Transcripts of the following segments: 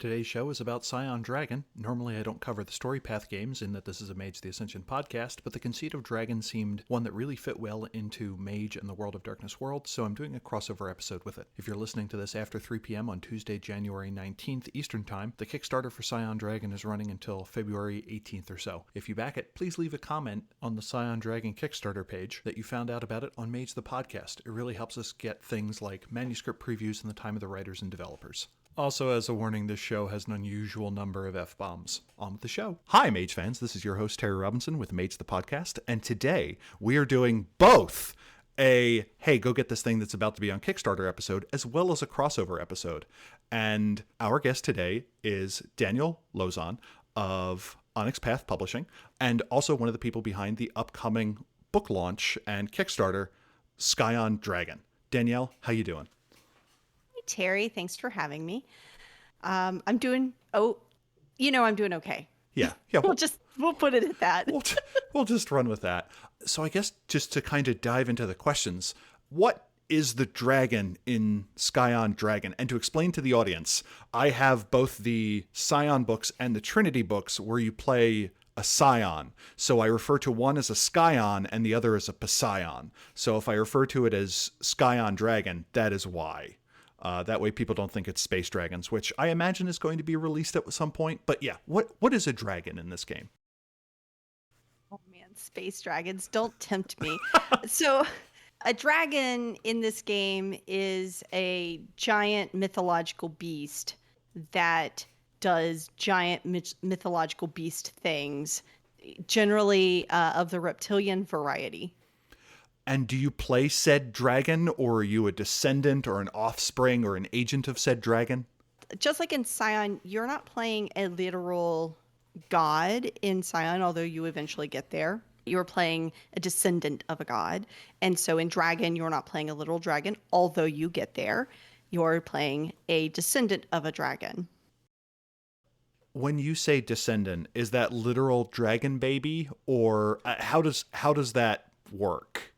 Today's show is about Scion Dragon. Normally I don't cover the story path games in that this is a Mage the Ascension podcast, but the conceit of Dragon seemed one that really fit well into Mage and the World of Darkness world, so I'm doing a crossover episode with it. If you're listening to this after 3 p.m. on Tuesday, January 19th Eastern Time, the Kickstarter for Scion Dragon is running until February 18th or so. If you back it, please leave a comment on the Scion Dragon Kickstarter page that you found out about it on Mage the podcast. It really helps us get things like manuscript previews in the time of the writers and developers. Also, as a warning, this show has an unusual number of F-bombs. On with the show. Hi, Mage fans. This is your host, Terry Robinson with Mage the Podcast, and today we are doing both a, hey, go get this thing that's about to be on Kickstarter episode, as well as a crossover episode. And our guest today is Danielle Lauzon of Onyx Path Publishing, and also one of the people behind the upcoming book launch and Kickstarter, Scion Dragon. Danielle, how you doing? Terry, thanks for having me. I'm doing okay. Yeah. We'll put it at that. We'll just run with that. So I guess just to kind of dive into the questions, what is the dragon in Scion Dragon? And to explain to the audience, I have both the Scion books and the Trinity books where you play a Scion. So I refer to one as a Scion and the other as a Psion. So if I refer to it as Scion Dragon, that is why. That way people don't think it's space dragons, which I imagine is going to be released at some point. But yeah, what is a dragon in this game? Oh man, space dragons, don't tempt me. So a dragon in this game is a giant mythological beast that does giant mythological beast things, generally of the reptilian variety. And do you play said dragon, or are you a descendant or an offspring or an agent of said dragon? Just like in Scion, you're not playing a literal god in Scion, although you eventually get there. You're playing a descendant of a god. And so in Dragon, you're not playing a literal dragon, although you get there. You're playing a descendant of a dragon. When you say descendant, is that literal dragon baby, or how does that work?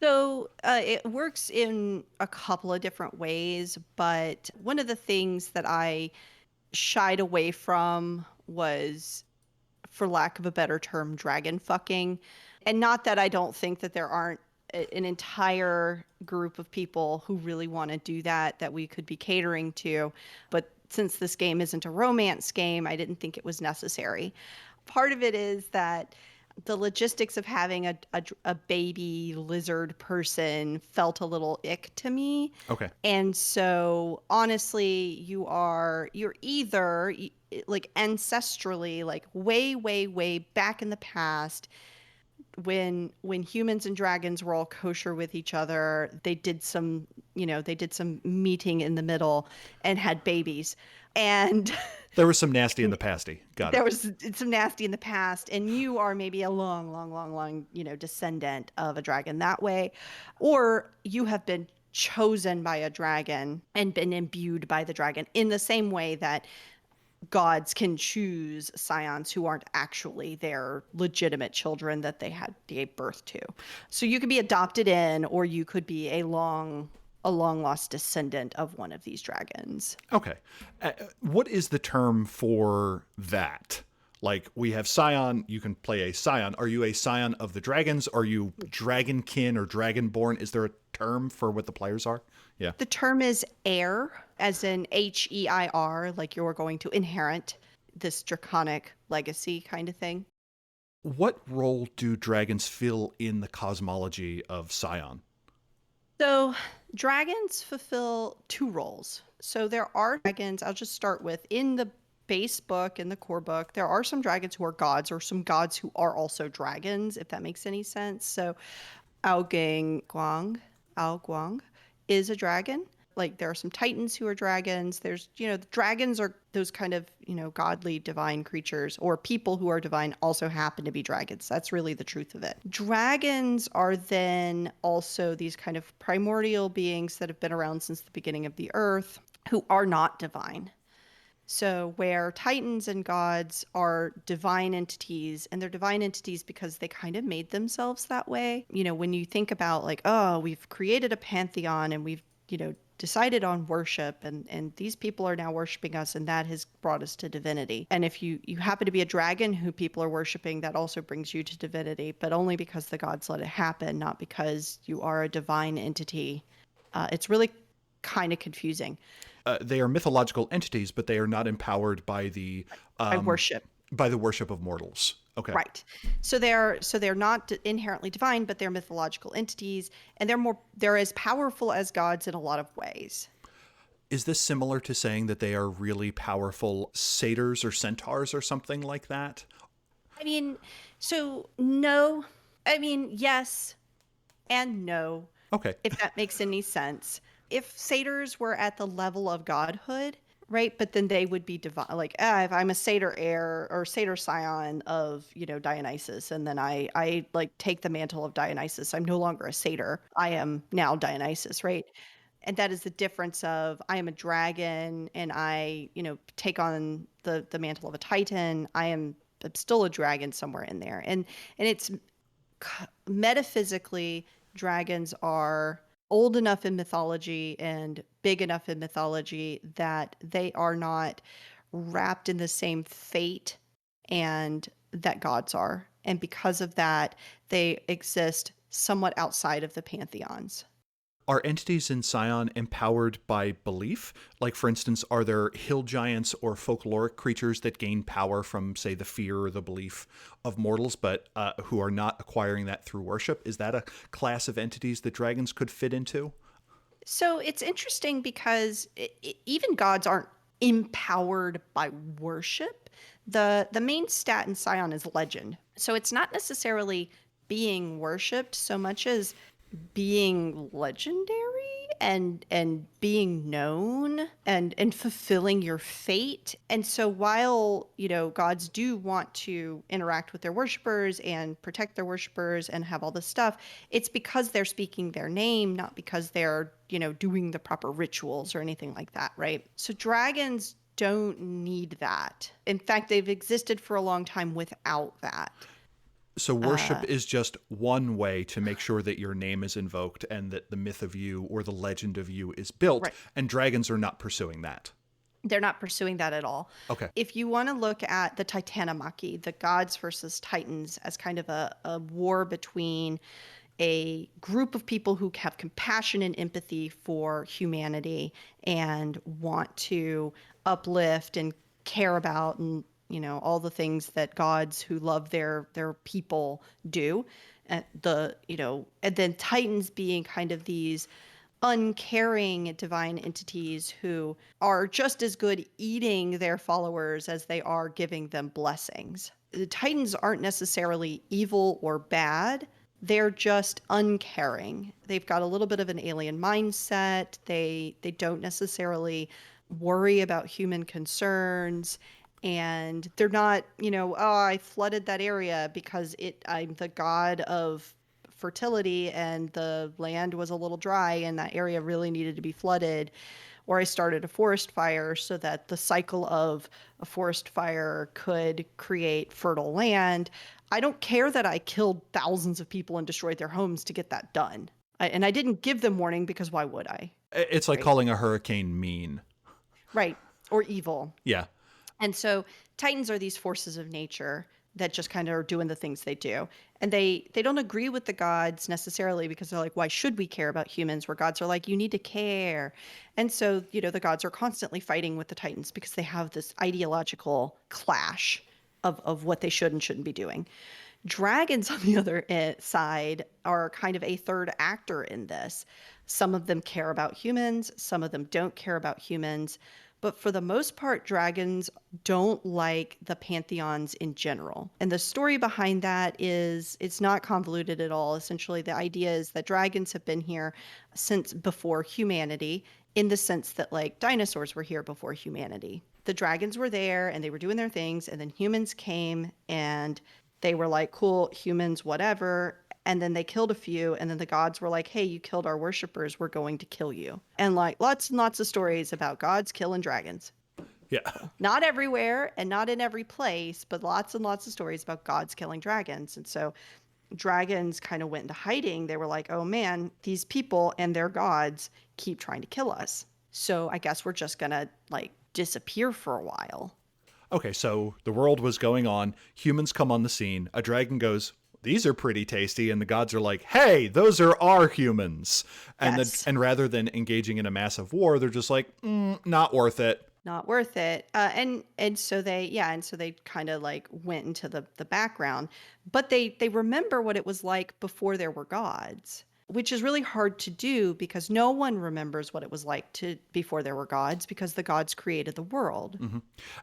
So it works in a couple of different ways, but one of the things that I shied away from was, for lack of a better term, dragon fucking. And not that I don't think that there aren't an entire group of people who really want to do that we could be catering to, but since this game isn't a romance game, I didn't think it was necessary. Part of it is that the logistics of having a baby lizard person felt a little ick to me. Okay. And so honestly, you're either like ancestrally, like way back in the past, when humans and dragons were all kosher with each other, they did some meeting in the middle and had babies. And there was some nasty in the pasty. Got it. There was some nasty in the past, and you are maybe a long, descendant of a dragon that way. Or you have been chosen by a dragon and been imbued by the dragon in the same way that gods can choose scions who aren't actually their legitimate children that they gave birth to. So you could be adopted in, or you could be a long lost descendant of one of these dragons. Okay. What is the term for that? Like, we have Scion, you can play a Scion. Are you a Scion of the dragons? Are you dragonkin or dragonborn? Is there a term for what the players are? Yeah. The term is heir, as in H-E-I-R, like you're going to inherit this draconic legacy kind of thing. What role do dragons fill in the cosmology of Scion? So dragons fulfill two roles. So there are dragons, I'll just start with, in the base book, in the core book, there are some dragons who are gods, or some gods who are also dragons, if that makes any sense. So Ao Guang is a dragon. Like, there are some titans who are dragons. There's, the dragons are those kind of, godly divine creatures, or people who are divine also happen to be dragons. That's really the truth of it. Dragons are then also these kind of primordial beings that have been around since the beginning of the earth, who are not divine. So where titans and gods are divine entities, and they're divine entities because they kind of made themselves that way. When you think about like, oh, we've created a pantheon and we've, decided on worship, and these people are now worshiping us, and that has brought us to divinity. And if you happen to be a dragon who people are worshiping, that also brings you to divinity, but only because the gods let it happen, not because you are a divine entity. It's really kind of confusing. They are mythological entities, but they are not empowered by the I worship. worship of mortals. Okay. Right. So they're not inherently divine, but they're mythological entities, and they're as powerful as gods in a lot of ways. Is this similar to saying that they are really powerful satyrs or centaurs or something like that? I mean, so no. I mean, yes and no, Okay. if that makes any sense. If satyrs were at the level of godhood, right? But then they would be divine. Like, if I'm a satyr heir or satyr scion of, Dionysus, and then I like take the mantle of Dionysus. I'm no longer a satyr. I am now Dionysus, right? And that is the difference of I am a dragon and I, take on the mantle of a titan. I'm still a dragon somewhere in there. And it's metaphysically, dragons are old enough in mythology and big enough in mythology that they are not wrapped in the same fate and that gods are. And because of that, they exist somewhat outside of the pantheons. Are entities in Scion empowered by belief? Like, for instance, are there hill giants or folkloric creatures that gain power from, say, the fear or the belief of mortals, but who are not acquiring that through worship? Is that a class of entities that dragons could fit into? So it's interesting because even gods aren't empowered by worship. The main stat in Scion is legend. So it's not necessarily being worshipped so much as being legendary and being known and fulfilling your fate. And so while, gods do want to interact with their worshipers and protect their worshipers and have all this stuff, it's because they're speaking their name, not because they're, doing the proper rituals or anything like that, right? So dragons don't need that. In fact, they've existed for a long time without that. So worship is just one way to make sure that your name is invoked and that the myth of you or the legend of you is built, Right. and dragons are not pursuing that. They're not pursuing that at all. Okay. If you want to look at the Titanomachy, the gods versus titans, as kind of a war between a group of people who have compassion and empathy for humanity and want to uplift and care about and all the things that gods who love their people do, and and then titans being kind of these uncaring divine entities who are just as good eating their followers as they are giving them blessings. The titans aren't necessarily evil or bad. They're just uncaring. They've got a little bit of an alien mindset. They don't necessarily worry about human concerns, and they're not, oh, I flooded that area because I'm the god of fertility and the land was a little dry and that area really needed to be flooded, or I started a forest fire so that the cycle of a forest fire could create fertile land. I don't care that I killed thousands of people and destroyed their homes to get that done. And I didn't give them warning because why would I? It's like calling a hurricane mean. Right. Or evil. Yeah. And so titans are these forces of nature that just kind of are doing the things they do. And they don't agree with the gods necessarily because they're like, why should we care about humans? Where gods are like, you need to care. And so, the gods are constantly fighting with the titans because they have this ideological clash of what they should and shouldn't be doing. Dragons, on the other side, are kind of a third actor in this. Some of them care about humans, some of them don't care about humans. But for the most part, dragons don't like the pantheons in general. And the story behind that is it's not convoluted at all. Essentially, the idea is that dragons have been here since before humanity, in the sense that like dinosaurs were here before humanity. The dragons were there and they were doing their things, and then humans came and they were like, cool, humans, whatever. And then they killed a few, and then the gods were like, hey, you killed our worshippers, we're going to kill you. And like lots and lots of stories about gods killing dragons. Yeah. Not everywhere and not in every place, but lots and lots of stories about gods killing dragons. And so dragons kind of went into hiding, they were like, oh man, these people and their gods keep trying to kill us. So I guess we're just gonna like disappear for a while. Okay, so the world was going on, humans come on the scene, a dragon goes, these are pretty tasty, and the gods are like, hey, those are our humans. Yes. And rather than engaging in a massive war, they're just like, not worth it. Not worth it. And so they kind of like went into the background, but they remember what it was like before there were gods, which is really hard to do because no one remembers what it was like to before there were gods because the gods created the world.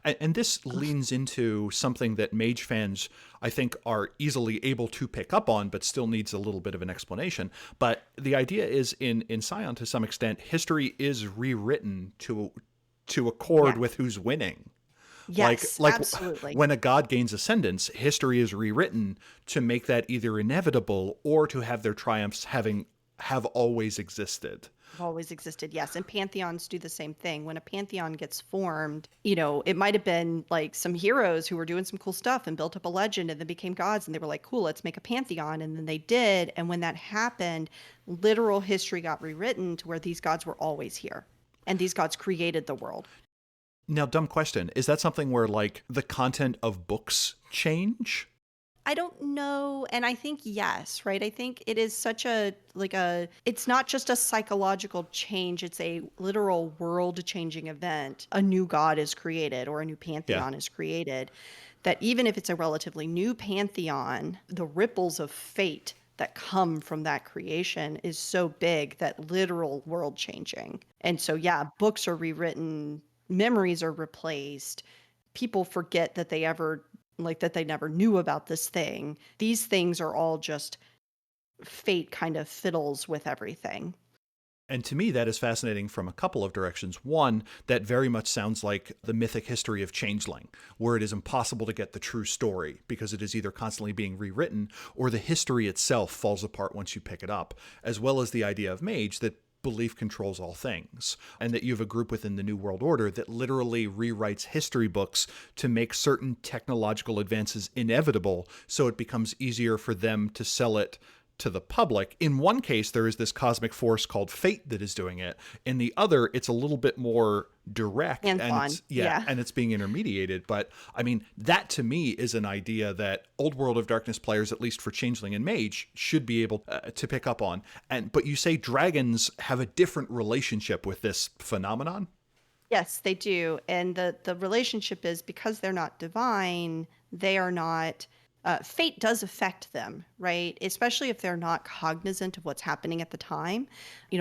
And this leans into something that Mage fans, I think, are easily able to pick up on, but still needs a little bit of an explanation. But the idea is in Scion, to some extent, history is rewritten to accord Yeah. with who's winning. Yes, Like absolutely. when a god gains ascendance, history is rewritten to make that either inevitable or to have their triumphs have always existed. Have always existed, yes. And pantheons do the same thing. When a pantheon gets formed, it might have been like some heroes who were doing some cool stuff and built up a legend and then became gods. And they were like, cool, let's make a pantheon. And then they did. And when that happened, literal history got rewritten to where these gods were always here. And these gods created the world. Now, dumb question. Is that something where like the content of books change? I don't know. And I think yes, right? I think it is such it's not just a psychological change, it's a literal world changing event. A new god is created or a new pantheon is created. That even if it's a relatively new pantheon, the ripples of fate that come from that creation is so big that literal world changing. And so, yeah, books are rewritten, memories are replaced, people forget that they never knew about this thing. These things are all just fate kind of fiddles with everything. And to me, that is fascinating from a couple of directions. One, that very much sounds like the mythic history of Changeling, where it is impossible to get the true story because it is either constantly being rewritten or the history itself falls apart once you pick it up, as well as the idea of Mage that belief controls all things, and that you have a group within the New World Order that literally rewrites history books to make certain technological advances inevitable so it becomes easier for them to sell it to the public. In one case, there is this cosmic force called fate that is doing it. In the other, it's a little bit more direct and it's being intermediated. But I mean, that to me is an idea that Old World of Darkness players, at least for Changeling and Mage, should be able to pick up on. But you say dragons have a different relationship with this phenomenon? Yes, they do. And the relationship is because they're not divine, they are not. Fate does affect them, right? Especially if they're not cognizant of what's happening at the time.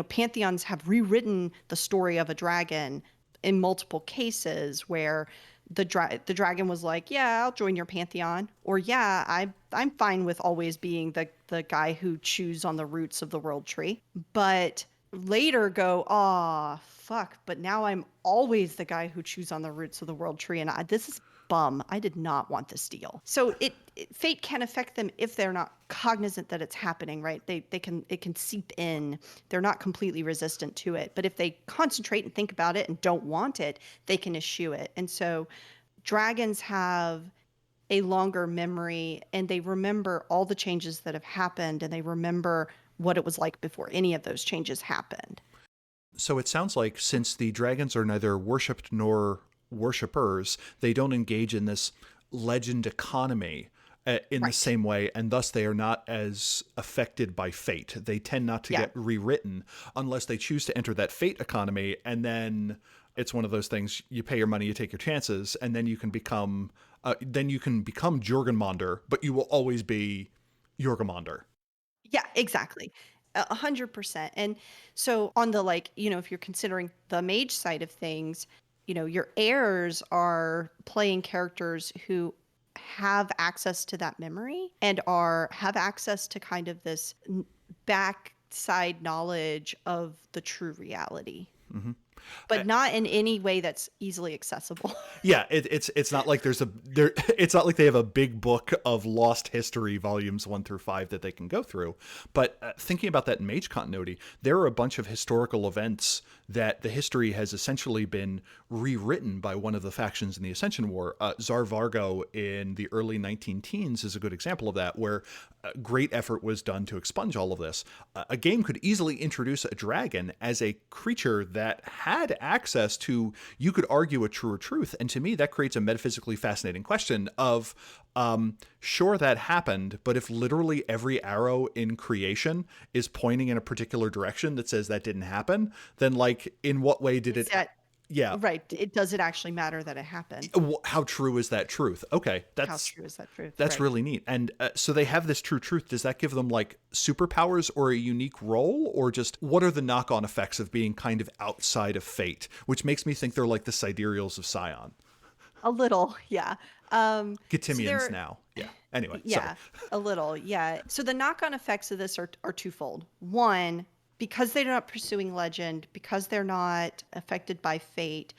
Pantheons have rewritten the story of a dragon in multiple cases where the dragon was like, "Yeah, I'll join your pantheon," or "Yeah, I'm fine with always being the guy who chews on the roots of the world tree," but later go, "Ah, fuck! But now I'm always the guy who chews on the roots of the world tree, and this is." Bum. I did not want this deal. So fate can affect them if they're not cognizant that it's happening, right? It can seep in. They're not completely resistant to it. But if they concentrate and think about it and don't want it, they can eschew it. And so dragons have a longer memory and they remember all the changes that have happened and they remember what it was like before any of those changes happened. So it sounds like since the dragons are neither worshipped nor worshippers, they don't engage in this legend economy in the same way, and thus they are not as affected by fate. They tend not to get rewritten unless they choose to enter that fate economy, and then it's one of those things, you pay your money, you take your chances, and then you can become Jorgenmonder, but you will always be Jorgenmonder. Yeah, exactly. 100%. And so on the if you're considering the mage side of things, your heirs are playing characters who have access to that memory and have access to kind of this backside knowledge of the true reality. Mm-hmm. but not in any way that's easily accessible. Yeah, it's not like it's not like they have a big book of lost history volumes 1 through 5 that they can go through. But thinking about that in Mage continuity, there are a bunch of historical events that the history has essentially been rewritten by one of the factions in the Ascension War. Tsar Vargo in the early 19 teens is a good example of that, where great effort was done to expunge all of this. A game could easily introduce a dragon as a creature that had access to, you could argue, a truer truth. And to me, that creates a metaphysically fascinating question of, sure, that happened, but if literally every arrow in creation is pointing in a particular direction that says that didn't happen, then, like, in what way did it... Yeah. Right. Does it actually matter that it happened? How true is that truth? Okay. How true is that truth? That's right. really neat. And so they have this true truth. Does that give them like superpowers or a unique role, or just what are the knock-on effects of being kind of outside of fate, which makes me think they're like the sidereals of Scion. A little. Yeah. Getimians so now. Yeah. Anyway. Yeah, sorry. a little. Yeah. So the knock-on effects of this are twofold. One, because they're not pursuing legend, because they're not affected by fate,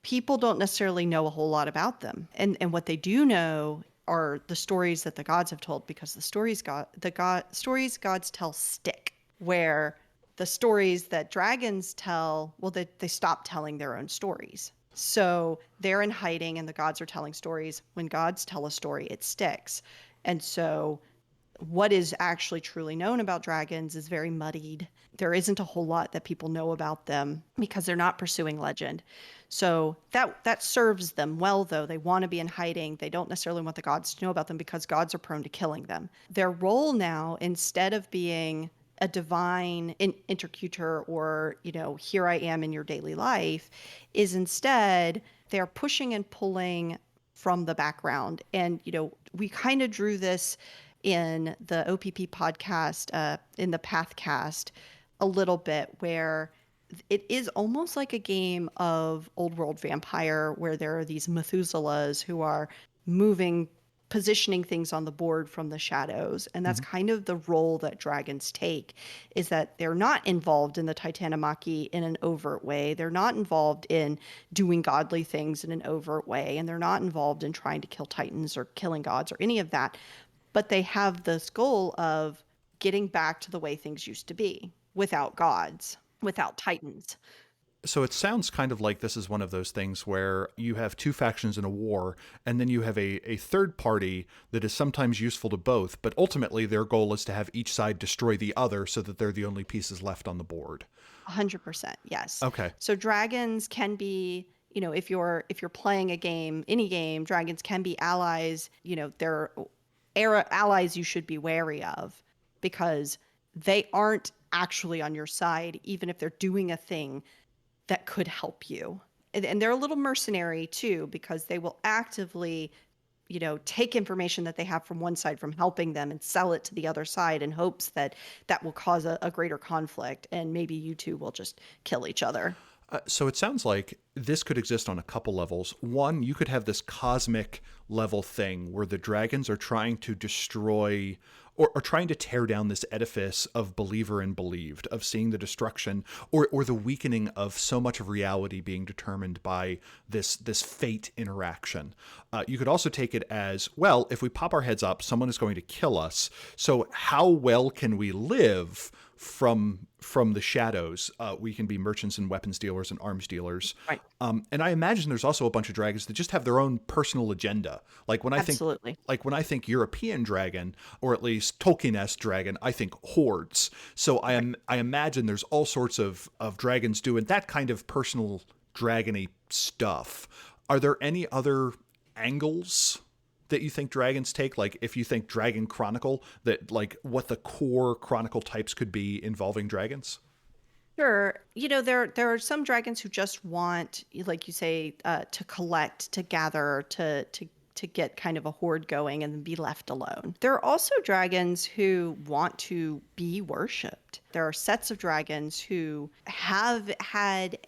people don't necessarily know a whole lot about them. And what they do know are the stories that the gods have told, because the stories gods tell stick. Where the stories that dragons tell, well, they stop telling their own stories. So they're in hiding and the gods are telling stories. When gods tell a story, it sticks. And so what is actually truly known about dragons is very muddied. There isn't a whole lot that people know about them because they're not pursuing legend. So that serves them well, though. They want to be in hiding. They don't necessarily want the gods to know about them because gods are prone to killing them. Their role now, instead of being a divine interlocutor or, here I am in your daily life, is instead they're pushing and pulling from the background. And, we kind of drew this in the OPP podcast, in the Pathcast, a little bit, where it is almost like a game of old world vampire, where there are these Methuselahs who are positioning things on the board from the shadows. And that's kind of the role that dragons take, is that they're not involved in the Titanomachy in an overt way. They're not involved in doing godly things in an overt way. And they're not involved in trying to kill titans or killing gods or any of that. But they have this goal of getting back to the way things used to be, without gods, without titans. So it sounds kind of like this is one of those things where you have two factions in a war, and then you have a third party that is sometimes useful to both, but ultimately their goal is to have each side destroy the other so that they're the only pieces left on the board. 100%, yes. Okay. So dragons can be, if you're playing a game, any game, dragons can be allies. They're allies you should be wary of, because they aren't actually on your side, even if they're doing a thing that could help you. And they're a little mercenary too, because they will actively, take information that they have from one side from helping them and sell it to the other side in hopes that will cause a greater conflict, and maybe you two will just kill each other. So it sounds like this could exist on a couple levels. One, you could have this cosmic level thing where the dragons are trying to destroy or trying to tear down this edifice of believer and believed, of seeing the destruction or the weakening of so much of reality being determined by this fate interaction. You could also take it as, well, if we pop our heads up, someone is going to kill us. So how well can we live from the shadows? We can be merchants and weapons dealers and arms dealers. Right. And I imagine there's also a bunch of dragons that just have their own personal agenda. Like when I think European dragon, or at least Tolkien-esque dragon, I think hordes. So I imagine there's all sorts of dragons doing that kind of personal dragony stuff. Are there any other angles that you think dragons take? Like if you think Dragon Chronicle, that like what the core Chronicle types could be involving dragons? Sure. There are some dragons who just want, like you say, to collect, to gather, to get kind of a horde going and then be left alone. There are also dragons who want to be worshipped. There are sets of dragons who have had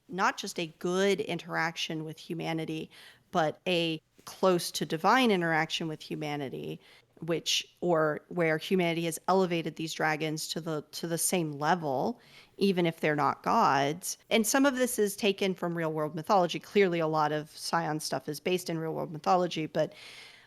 not just a good interaction with humanity, but a close to divine interaction with humanity. which or where humanity has elevated these dragons to the same level, even if they're not gods. And some of this is taken from real world mythology. Clearly a lot of Scion stuff is based in real world mythology, but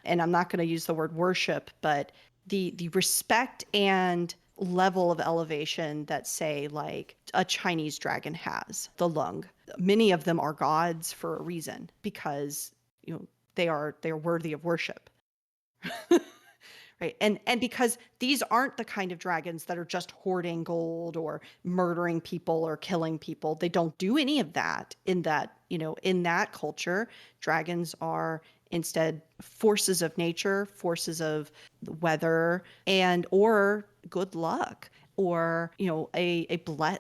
and I'm not going to use the word worship, but the respect and level of elevation that, say, like a Chinese dragon has, the lung. Many of them are gods for a reason, because they're worthy of worship. Right. And because these aren't the kind of dragons that are just hoarding gold or murdering people or killing people. They don't do any of that in that culture. Dragons are instead forces of nature, forces of the weather, and or good luck, or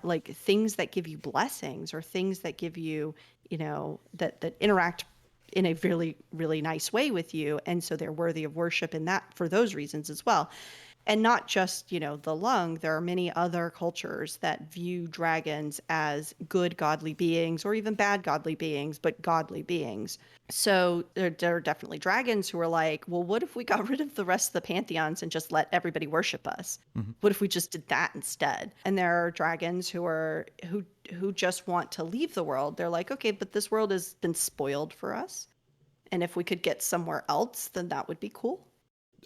like things that give you blessings, or things that give you, that interact in a really, really nice way with you. And so they're worthy of worship in that, for those reasons as well. And not just, the lung. There are many other cultures that view dragons as good godly beings, or even bad godly beings, but godly beings. So there are definitely dragons who are like, well, what if we got rid of the rest of the pantheons and just let everybody worship us? Mm-hmm. What if we just did that instead? And there are dragons who just want to leave the world. They're like, okay, but this world has been spoiled for us, and if we could get somewhere else, then that would be cool.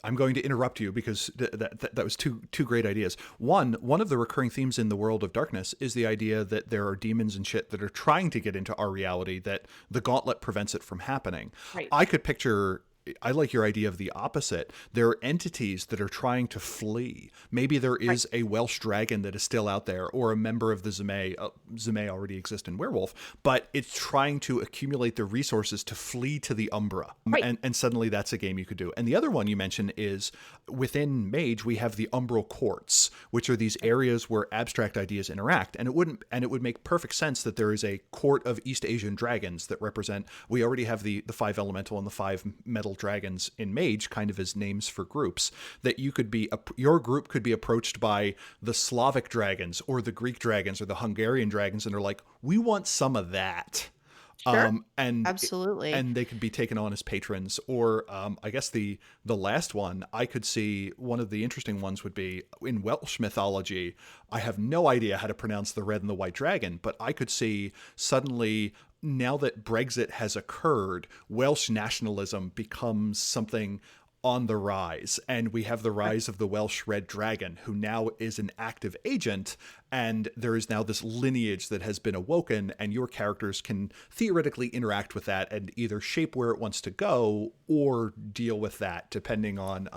I'm going to interrupt you because that was two great ideas. One of the recurring themes in the world of darkness is the idea that there are demons and shit that are trying to get into our reality, that the gauntlet prevents it from happening. Right. I could picture, I like your idea of the opposite. There are entities that are trying to flee. Maybe there is a Welsh dragon that is still out there, or a member of the Zime. Zime already exist in Werewolf, but it's trying to accumulate the resources to flee to the Umbra. Right. And suddenly that's a game you could do. And the other one you mentioned is, within Mage, we have the Umbral Courts, which are these areas where abstract ideas interact. And it would make perfect sense that there is a court of East Asian dragons that represent, we already have the 5 elemental and the 5 metal dragons in Mage, kind of as names for groups, that your group could be approached by the Slavic dragons or the Greek dragons or the Hungarian dragons, and they're like, we want some of that. Sure. And Absolutely. and they could be taken on as patrons. Or I guess the last one, I could see one of the interesting ones would be in Welsh mythology. I have no idea how to pronounce the red and the white dragon, but I could see suddenly, now that Brexit has occurred, Welsh nationalism becomes something on the rise, and we have the rise of the Welsh Red Dragon, who now is an active agent, and there is now this lineage that has been awoken, and your characters can theoretically interact with that and either shape where it wants to go or deal with that, depending on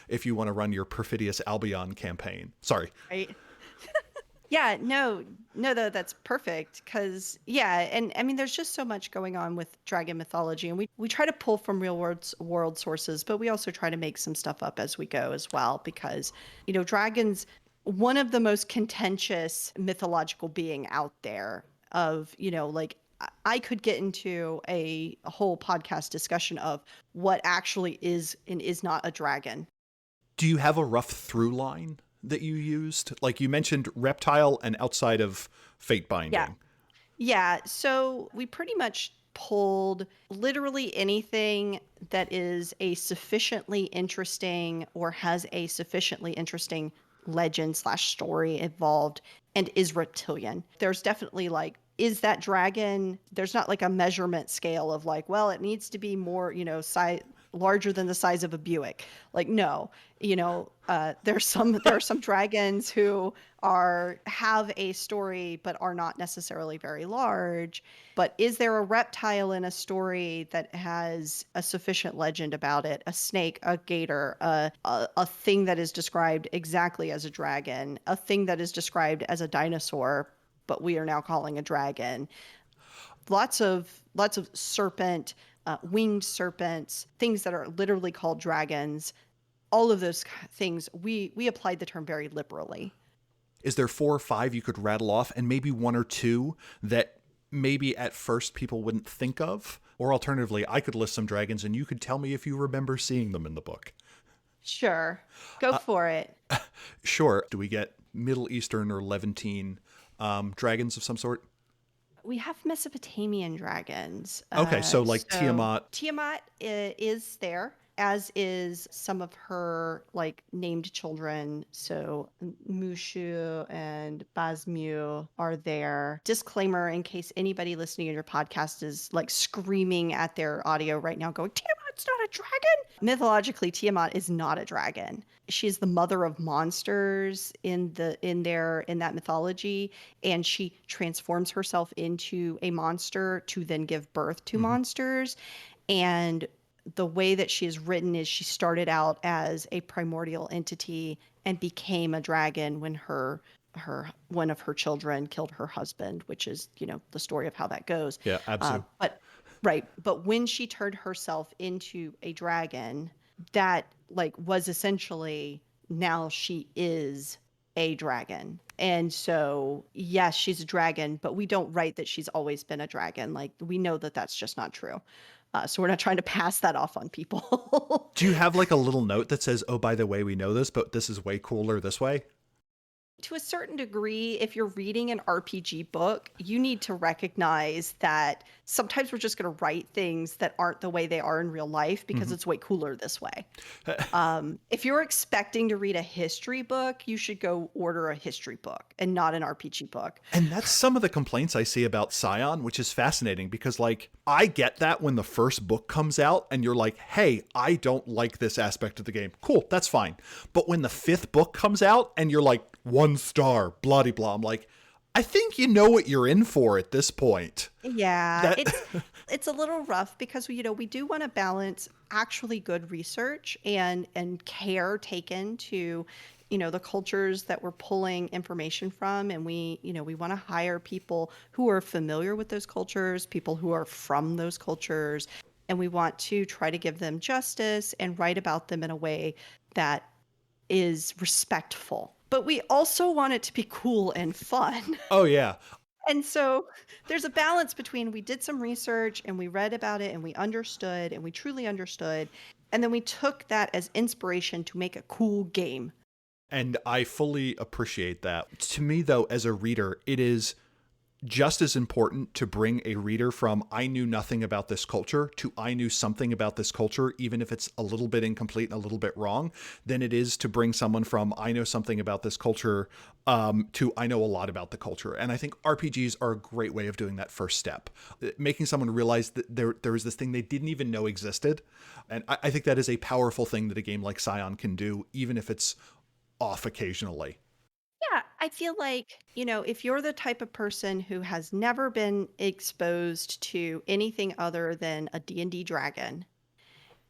if you want to run your Perfidious Albion campaign. Sorry. Right. Yeah, no, that's perfect, because, and I mean, there's just so much going on with dragon mythology, and we try to pull from real world sources, but we also try to make some stuff up as we go as well, because, dragons, one of the most contentious mythological being out there, of, like, I could get into a whole podcast discussion of what actually is and is not a dragon. Do you have a rough through line that you used? Like, you mentioned reptile and outside of fate binding. Yeah. So we pretty much pulled literally anything that is a sufficiently interesting, or has a sufficiently interesting legend / story involved, and is reptilian. There's definitely, like, is that dragon, there's not like a measurement scale of like, well, it needs to be more, size larger than the size of a Buick. Like, no, there are some dragons who have a story but are not necessarily very large. But is there a reptile in a story that has a sufficient legend about it? A snake, a gator, a thing that is described exactly as a dragon, a thing that is described as a dinosaur, but we are now calling a dragon. Lots of serpent, winged serpents, things that are literally called dragons. All of those things, we applied the term very liberally. Is there 4 or 5 you could rattle off, and maybe 1 or 2 that maybe at first people wouldn't think of? Or alternatively, I could list some dragons and you could tell me if you remember seeing them in the book. Sure. Go for it. Sure. Do we get Middle Eastern or Levantine dragons of some sort? We have Mesopotamian dragons. Okay, so like Tiamat. Tiamat is there. as is some of her like named children. So Mushu and Basmu are there. Disclaimer in case anybody listening to your podcast is like screaming at their audio right now, going, Tiamat's not a dragon. Mythologically, Tiamat is not a dragon. She's the mother of monsters in that mythology, and she transforms herself into a monster to then give birth to monsters. And the way that she is written is she started out as a primordial entity and became a dragon when her one of her children killed her husband, which is, the story of how that goes. Yeah, absolutely. But when she turned herself into a dragon, that like was essentially, now she is a dragon. And so, yes, she's a dragon, but we don't write that she's always been a dragon. Like, we know that that's just not true. So we're not trying to pass that off on people. Do you have like a little note that says, oh, by the way, we know this, but this is way cooler this way? To a certain degree, if you're reading an RPG book, you need to recognize that sometimes we're just going to write things that aren't the way they are in real life because it's way cooler this way. If you're expecting to read a history book, you should go order a history book and not an RPG book. And that's some of the complaints I see about Scion, which is fascinating because, like, I get that when the first book comes out and you're like, hey, I don't like this aspect of the game. Cool, that's fine. But when the 5th book comes out and you're like, 1 star, blah, blah, blah, I'm like, I think you know what you're in for at this point. Yeah, it's a little rough because we do want to balance actually good research and care taken to, the cultures that we're pulling information from, and we want to hire people who are familiar with those cultures, people who are from those cultures, and we want to try to give them justice and write about them in a way that is respectful. But we also want it to be cool and fun. Oh, yeah. And so there's a balance between we did some research and we read about it and we understood and we truly understood. And then we took that as inspiration to make a cool game. And I fully appreciate that. To me, though, as a reader, it is just as important to bring a reader from I knew nothing about this culture to I knew something about this culture, even if it's a little bit incomplete and a little bit wrong, than it is to bring someone from I know something about this culture to I know a lot about the culture. And I think RPGs are a great way of doing that first step, making someone realize that there is this thing they didn't even know existed. And I think that is a powerful thing that a game like Scion can do, even if it's off occasionally. Yeah, I feel like, if you're the type of person who has never been exposed to anything other than a D&D dragon,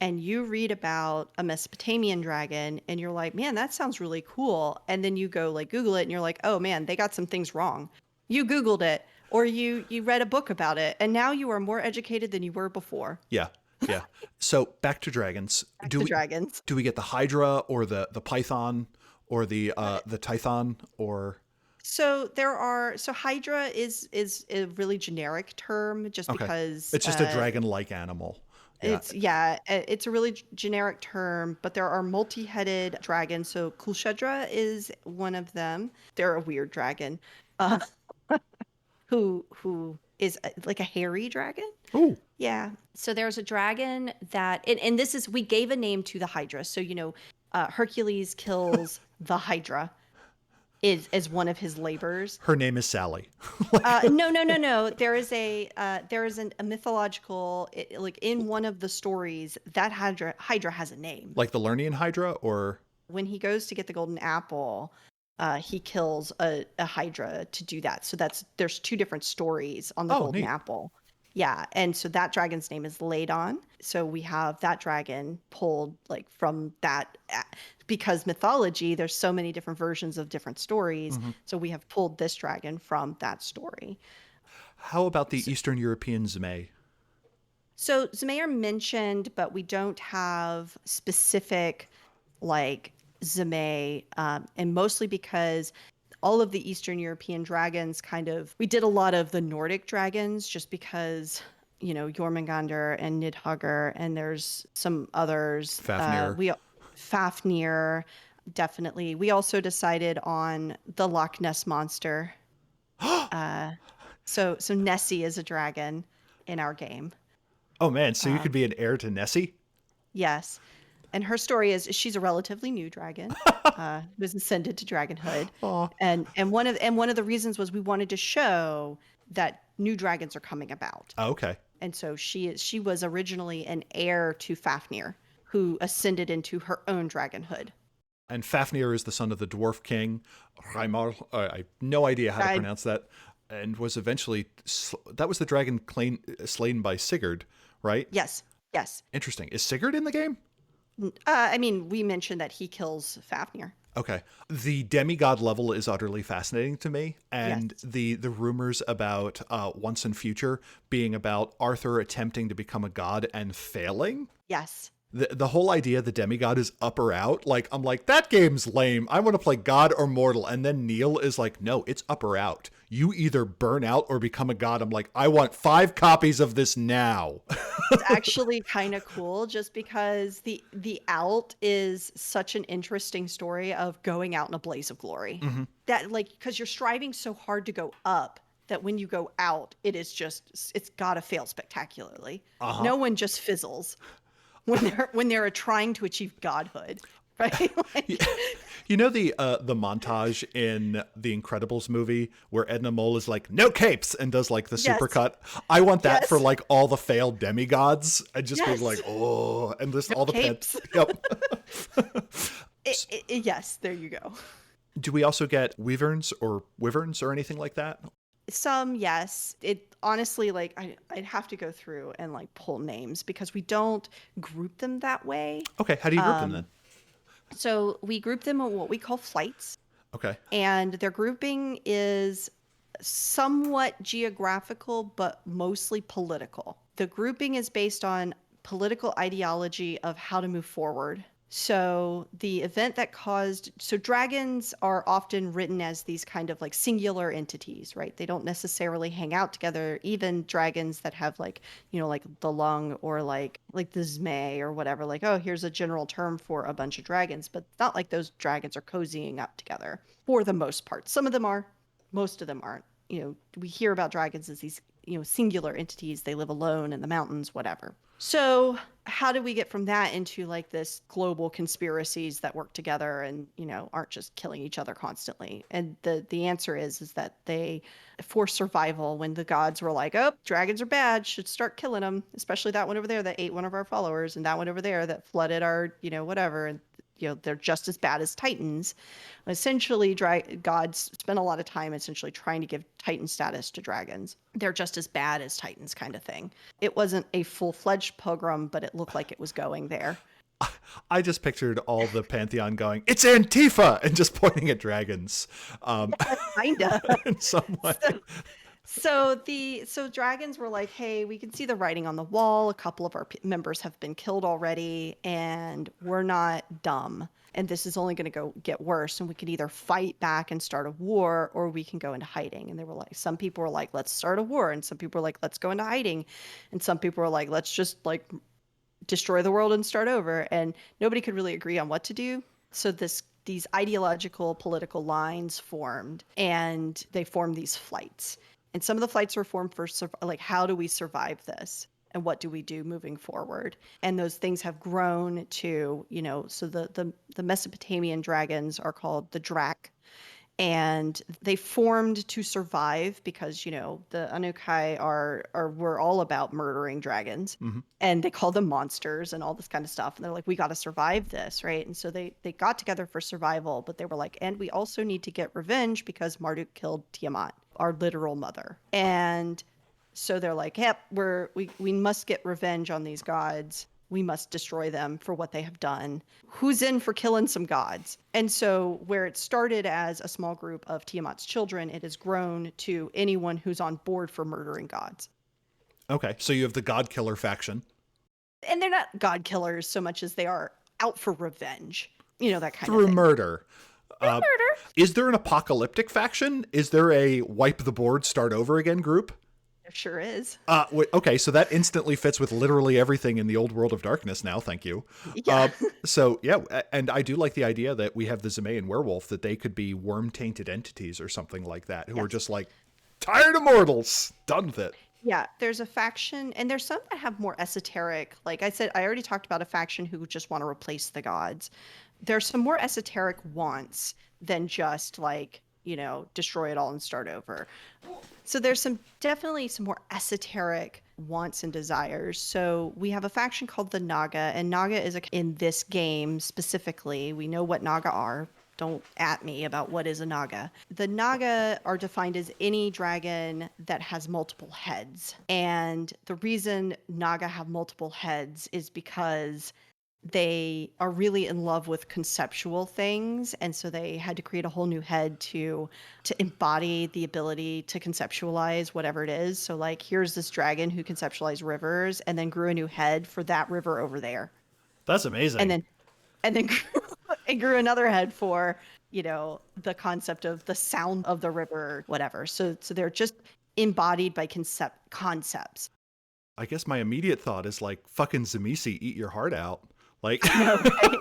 and you read about a Mesopotamian dragon and you're like, man, that sounds really cool. And then you go like Google it and you're like, oh man, they got some things wrong. You Googled it or you read a book about it and now you are more educated than you were before. Yeah. Yeah. So back to dragons. Do we get the Hydra or the Python or the Tython or? So Hydra is a really generic term just because it's just a dragon-like animal. Yeah. It's a really generic term, but there are multi-headed dragons. So Kulshedra is one of them. They're a weird dragon, who is like a hairy dragon. Oh, yeah. So there's a dragon that, and this is, we gave a name to the Hydra. So Hercules kills the Hydra. Is one of his labors. Her name is Sally. No. There is a mythological, like in one of the stories, that Hydra has a name. Like the Lernian Hydra, or when he goes to get the golden apple, he kills a Hydra to do that. So there's 2 different stories on the golden apple. Yeah, and so that dragon's name is Ladon. So we have that dragon pulled like from that, because mythology, there's so many different versions of different stories. Mm-hmm. So we have pulled this dragon from that story. How about the Eastern European Zmei? So Zmei are mentioned, but we don't have specific like Zmei, and mostly because all of the Eastern European dragons we did a lot of the Nordic dragons just because, Jormungandr and Nidhogger, and there's some others. Fafnir, definitely. We also decided on the Loch Ness Monster. So Nessie is a dragon in our game. Oh man, so you could be an heir to Nessie? Yes. And her story is she's a relatively new dragon, who's ascended to dragonhood. Aw. And one of the reasons was we wanted to show that new dragons are coming about. Oh, okay. And so she was originally an heir to Fafnir, who ascended into her own dragonhood. And Fafnir is the son of the dwarf king, Raimar. I have no idea how to pronounce that. And was eventually, that was the dragon slain by Sigurd, right? Yes. Interesting. Is Sigurd in the game? I mean, we mentioned that he kills Fafnir. Okay. The demigod level is utterly fascinating to me. And Yes. the rumors about Once and Future being about Arthur attempting to become a god and failing. Yes. The whole idea the demigod is up or out, like, I'm like, that game's lame. I want to play god or mortal. And then Neil is like, no, it's up or out. You either burn out or become a god. I'm like, I want 5 copies of this now. It's actually kind of cool just because the out is such an interesting story of going out in a blaze of glory. Mm-hmm. That, like, because you're striving so hard to go up that when you go out, it's gotta fail spectacularly. Uh-huh. No one just fizzles when they're trying to achieve godhood, right? Like, You know the montage in the Incredibles movie where Edna Mole is like, no capes, and does like the supercut? I want that for like all the failed demigods and just being like, oh, and just all the capes. Yep. Yes, there you go. Do we also get wyverns or anything like that? Some, yes. It honestly, like, I'd have to go through and like pull names because we don't group them that way. Okay, how do you group them then? So we group them in what we call flights. Okay. And their grouping is somewhat geographical, but mostly political. The grouping is based on political ideology of how to move forward. So the event that so dragons are often written as these kind of like singular entities, right? They don't necessarily hang out together. Even dragons that have like, like the lung or like the zmei or whatever, like, oh, here's a general term for a bunch of dragons, but it's not like those dragons are cozying up together for the most part. Some of them are, most of them aren't. We hear about dragons as these, singular entities. They live alone in the mountains, whatever. So how do we get from that into like this global conspiracies that work together and, aren't just killing each other constantly? And the answer is that they, for survival, when the gods were like, oh, dragons are bad, should start killing them, especially that one over there that ate one of our followers and that one over there that flooded our, whatever. And, they're just as bad as titans. Essentially, gods spent a lot of time essentially trying to give titan status to dragons. They're just as bad as titans kind of thing. It wasn't a full-fledged pogrom, but it looked like it was going there. I just pictured all the Pantheon going, it's Antifa, and just pointing at dragons. Kinda. In some way. So dragons were like, hey, we can see the writing on the wall. A couple of our members have been killed already, and we're not dumb. And this is only going to get worse. And we can either fight back and start a war, or we can go into hiding. And they were like, some people were like, let's start a war. And some people were like, let's go into hiding. And some people were like, let's just like destroy the world and start over. And nobody could really agree on what to do. So these ideological political lines formed, and they formed these flights. And some of the flights were formed for like, how do we survive this? And what do we do moving forward? And those things have grown to, so the Mesopotamian dragons are called the Drac. And they formed to survive because, the Anukai were all about murdering dragons. Mm-hmm. And they call them monsters and all this kind of stuff. And they're like, we got to survive this, right? And so they got together for survival, but they were like, and we also need to get revenge because Marduk killed Tiamat, our literal mother. And so they're like, yep, we must get revenge on these gods. We must destroy them for what they have done. Who's in for killing some gods? And so where it started as a small group of Tiamat's children, it has grown to anyone who's on board for murdering gods. Okay, so you have the god killer faction. And they're not god killers so much as they are out for revenge. That kind of thing. Through murder. Murder. Is there an apocalyptic faction? Is there a wipe the board, start over again group? There sure is. Okay, so that instantly fits with literally everything in the old World of Darkness now, thank you. Yeah. And I do like the idea that we have the Zemaean werewolf, that they could be worm-tainted entities or something like that, who are just like, tired of mortals, done with it. Yeah, there's a faction, and there's some that have more esoteric. Like I said, I already talked about a faction who just want to replace the gods. There's some more esoteric wants than just like, destroy it all and start over. So there's definitely some more esoteric wants and desires. So we have a faction called the Naga, and Naga is in this game specifically. We know what Naga are. Don't at me about what is a Naga. The Naga are defined as any dragon that has multiple heads. And the reason Naga have multiple heads is because they are really in love with conceptual things, and so they had to create a whole new head to embody the ability to conceptualize whatever it is. So like, here's this dragon who conceptualized rivers and then grew a new head for that river over there, That's and amazing. then and grew another head for the concept of the sound of the river, whatever. So they're just embodied by concepts. I guess my immediate thought is like, fucking Zamisi, eat your heart out. Like, No, right?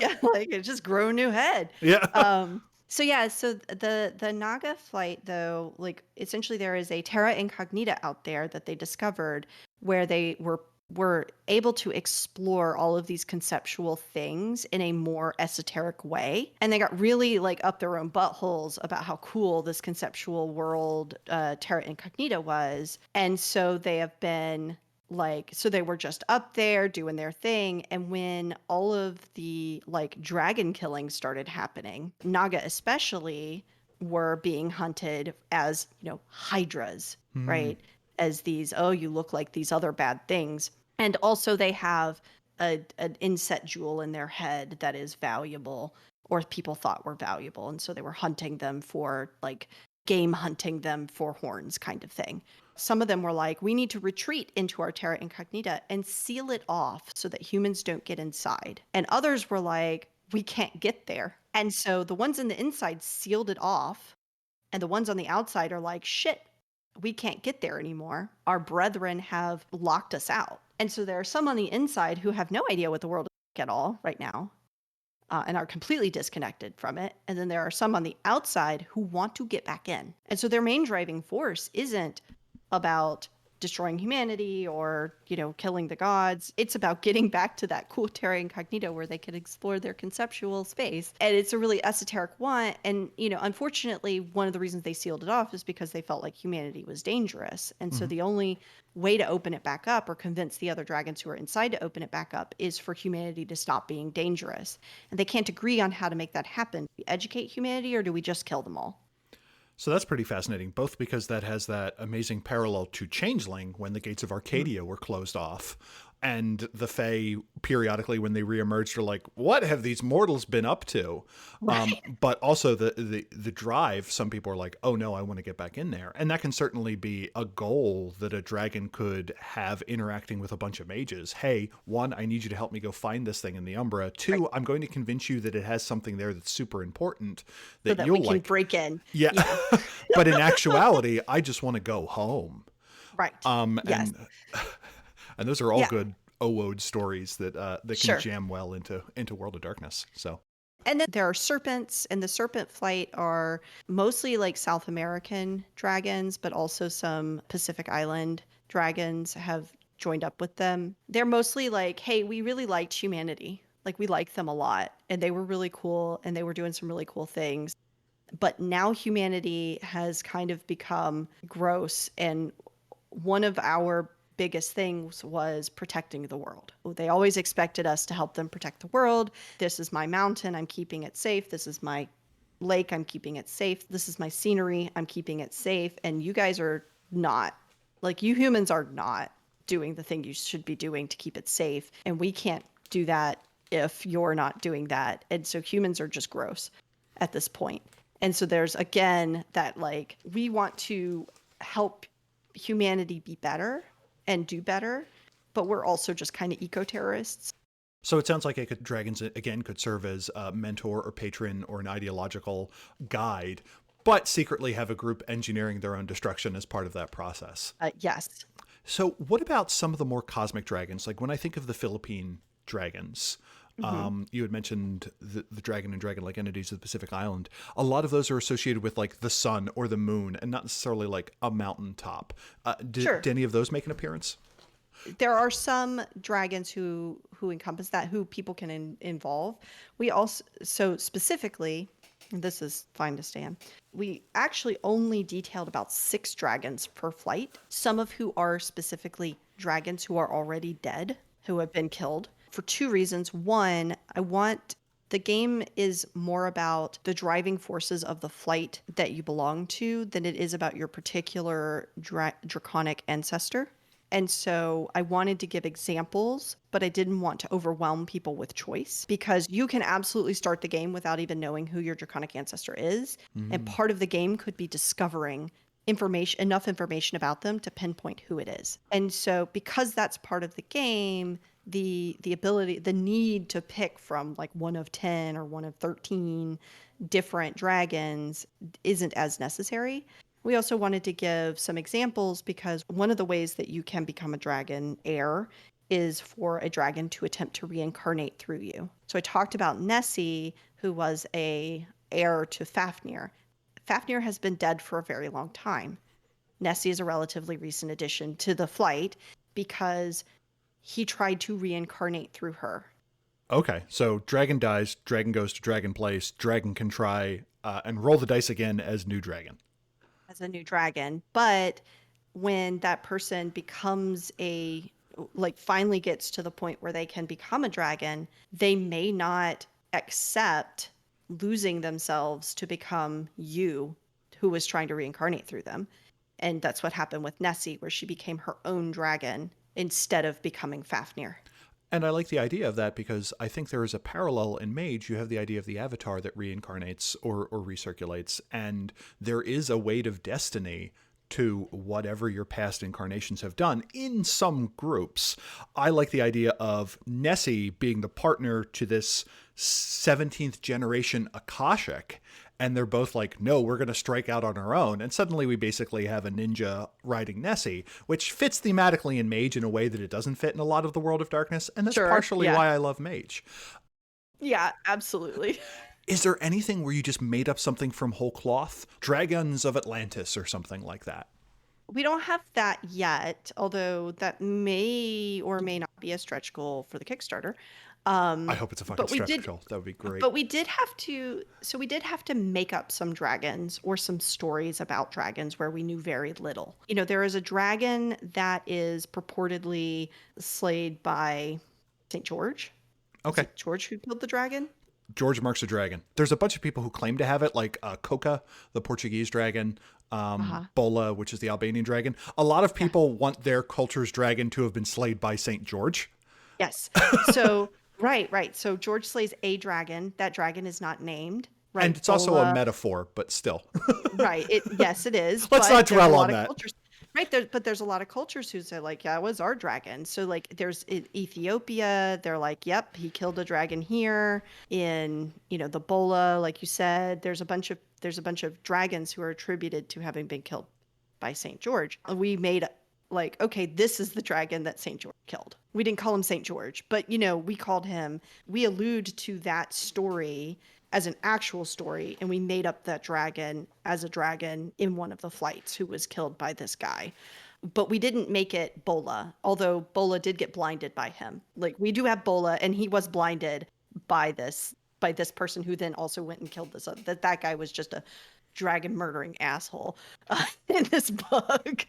Yeah, like it just grow a new head. yeah. So yeah, so the Naga flight though, like essentially there is a terra incognita out there that they discovered where they were able to explore all of these conceptual things in a more esoteric way. And they got really like up their own buttholes about how cool this conceptual world terra incognita was. And so they have been so they were just up there doing their thing, and when all of the like dragon killing started happening, Naga especially were being hunted as hydras, right? As these, oh, you look like these other bad things. And also they have an inset jewel in their head that is valuable, or people thought were valuable, and so they were hunting them for like game hunting them for horns kind of thing. Some of them were like, we need to retreat into our terra incognita and seal it off so that humans don't get inside. And others were like, we can't get there. And so the ones in the inside sealed it off. And the ones on the outside are like, shit, we can't get there anymore. Our brethren have locked us out. And so there are some on the inside who have no idea what the world is like at all right now. And are completely disconnected from it. And then there are some on the outside who want to get back in. And so their main driving force isn't about destroying humanity or, killing the gods. It's about getting back to that cool terra incognita where they can explore their conceptual space. And it's a really esoteric want. And, unfortunately, one of the reasons they sealed it off is because they felt like humanity was dangerous. And so the only way to open it back up or convince the other dragons who are inside to open it back up is for humanity to stop being dangerous. And they can't agree on how to make that happen. Do we educate humanity or do we just kill them all? So that's pretty fascinating, both because that has that amazing parallel to Changeling when the gates of Arcadia were closed off. And the Fae, periodically, when they reemerged, are like, what have these mortals been up to? Right. But also the drive, some people are like, oh no, I want to get back in there. And that can certainly be a goal that a dragon could have interacting with a bunch of mages. Hey, one, I need you to help me go find this thing in the Umbra. Two, I'm going to convince you that it has something there that's super important that, So that you'll we can like. break in. Yeah. But in actuality, I just want to go home. Right. Yes. And those are all Yeah. good Owode stories that can Sure. jam well into World of Darkness. So And then there are serpents, and the serpent flight are mostly like South American dragons, but also some Pacific Island dragons have joined up with them. They're mostly like, hey, we really liked humanity. Like, we liked them a lot, and they were really cool, and they were doing some really cool things. But now humanity has kind of become gross, and one of our biggest things was protecting the world. They always expected us to help them protect the world. This is my mountain, I'm keeping it safe. This is my lake, I'm keeping it safe. This is my scenery, I'm keeping it safe. And you guys are not, like, you humans are not doing the thing you should be doing to keep it safe. And we can't do that if you're not doing that. And so humans are just gross at this point. And so there's, again, that like, we want to help humanity be better and do better, but we're also just kind of eco-terrorists. So it sounds like dragons, again, could serve as a mentor or patron or an ideological guide, but secretly have a group engineering their own destruction as part of that process. Yes. So what about some of the more cosmic dragons? Like when I think of the Philippine dragons, Hmm. You had mentioned the dragon and dragon-like entities of the Pacific Island. A lot of those are associated with like the sun or the moon, and not necessarily like a mountaintop. Did Sure. any of those make an appearance? There are some dragons who encompass that, who people can involve. We also, so specifically, this is fine to stand. We actually only detailed about 6 dragons per flight, some of who are specifically dragons who are already dead, who have been killed for 2 reasons. One, the game is more about the driving forces of the flight that you belong to than it is about your particular draconic ancestor. And so I wanted to give examples, but I didn't want to overwhelm people with choice because you can absolutely start the game without even knowing who your draconic ancestor is. And Mm. part of the game could be discovering enough information about them to pinpoint who it is. And so because that's part of the game, the need to pick from like one of 10 or one of 13 different dragons isn't as necessary. We also wanted to give some examples because one of the ways that you can become a dragon heir is for a dragon to attempt to reincarnate through you. So I talked about Nessie, who was a heir to Fafnir. Fafnir has been dead for a very long time. Nessie is a relatively recent addition to the flight because he tried to reincarnate through her. Okay, so dragon dies, dragon goes to dragon place, dragon can try and roll the dice again as new dragon. As a new dragon. But when that person becomes finally gets to the point where they can become a dragon, they may not accept losing themselves to become you who was trying to reincarnate through them. And that's what happened with Nessie, where she became her own dragon instead of becoming Fafnir. And I like the idea of that because I think there is a parallel in Mage. You have the idea of the avatar that reincarnates or recirculates, and there is a weight of destiny to whatever your past incarnations have done in some groups. I like the idea of Nessie being the partner to this 17th generation Akashic, and they're both like, no, we're going to strike out on our own. And suddenly we basically have a ninja riding Nessie, which fits thematically in Mage in a way that it doesn't fit in a lot of the World of Darkness. And that's Sure, partially yeah. why I love Mage. Yeah, absolutely. Is there anything where you just made up something from whole cloth? Dragons of Atlantis or something like that? We don't have that yet, although that may or may not be a stretch goal for the Kickstarter. I hope it's a fucking But we stretch did goal. That would be great. But we did have to, so we did have to make up some dragons or some stories about dragons where we knew very little. You know, there is a dragon that is purportedly slayed by St. George. Is Okay. it George who killed the dragon? George Marks a dragon. There's a bunch of people who claim to have it, like Coca, the Portuguese dragon, Uh-huh. Bola, which is the Albanian dragon. A lot of Yeah. people want their culture's dragon to have been slayed by St. George. Yes. So, right. So George slays a dragon. That dragon is not named. Right. And it's also a Bola. method, but still. Right. Yes, it is. Let's but not there's a dwell lot on of that. cultures. Right there, but there's a lot of cultures who say like, yeah, it was our dragon. So like, there's in Ethiopia, they're like, yep, he killed a dragon here. In the Bola, like you said, there's a bunch of dragons who are attributed to having been killed by Saint George. We made like, okay, this is the dragon that Saint George killed. We didn't call him Saint George, but we called him. We allude to that story as an actual story, and we made up that dragon as a dragon in one of the flights who was killed by this guy. But we didn't make it Bola, although Bola did get blinded by him. Like, we do have Bola, and he was blinded by this person who then also went and killed this. That guy was just a dragon murdering asshole in this book.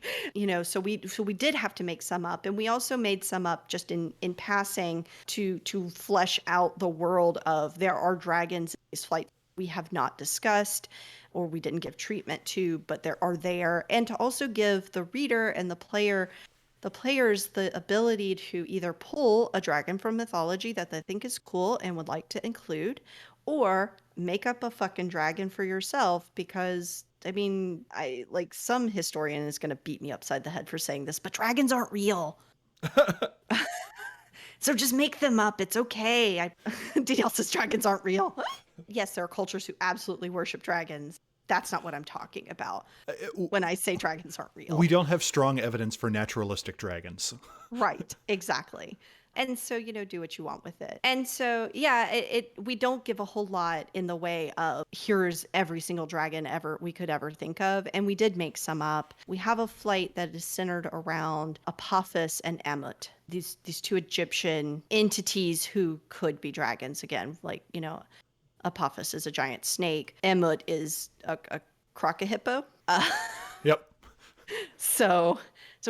So we did have to make some up, and we also made some up just in passing to flesh out the world of there are dragons in these flights we have not discussed or we didn't give treatment to, but there are there, and to also give the reader and the players the ability to either pull a dragon from mythology that they think is cool and would like to include, or make up a fucking dragon for yourself. Because I like, some historian is going to beat me upside the head for saying this, but dragons aren't real. So just make them up. It's okay. Danielle says dragons aren't real. Yes, there are cultures who absolutely worship dragons. That's not what I'm talking about when I say dragons aren't real. We don't have strong evidence for naturalistic dragons. Right, exactly. And so, do what you want with it. And so, yeah, we don't give a whole lot in the way of here's every single dragon ever we could ever think of. And we did make some up. We have a flight that is centered around Apophis and Emut, these two Egyptian entities who could be dragons again. Like, Apophis is a giant snake. Emut is a crocodile. Yep. So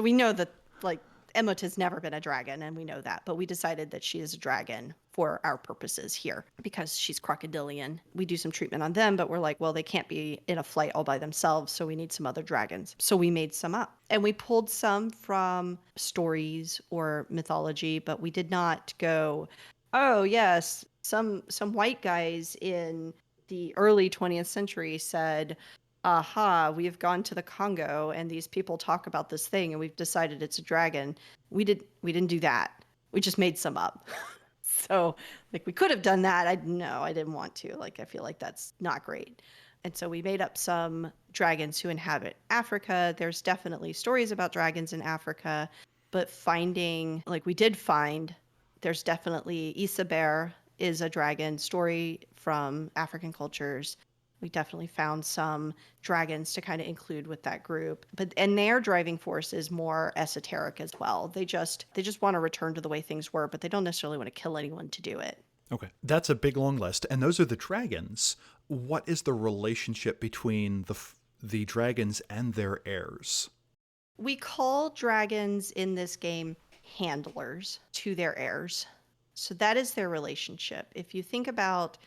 we know that, like, Emma has never been a dragon, and we know that, but we decided that she is a dragon for our purposes here because she's crocodilian. We do some treatment on them, but we're like, well, they can't be in a flight all by themselves, so we need some other dragons. So we made some up, and we pulled some from stories or mythology, but we did not go, oh yes, some white guys in the early 20th century said, aha, we've gone to the Congo and these people talk about this thing and we've decided it's a dragon. We didn't do that. We just made some up. So, like, we could have done that. I didn't want to. Like, I feel like that's not great. And so we made up some dragons who inhabit Africa. There's definitely stories about dragons in Africa, but we did find, there's definitely Isabear is a dragon story from African cultures. We definitely found some dragons to kind of include with that group. And their driving force is more esoteric as well. They just want to return to the way things were, but they don't necessarily want to kill anyone to do it. Okay. That's a big long list. And those are the dragons. What is the relationship between the dragons and their heirs? We call dragons in this game handlers to their heirs. So that is their relationship. If you think about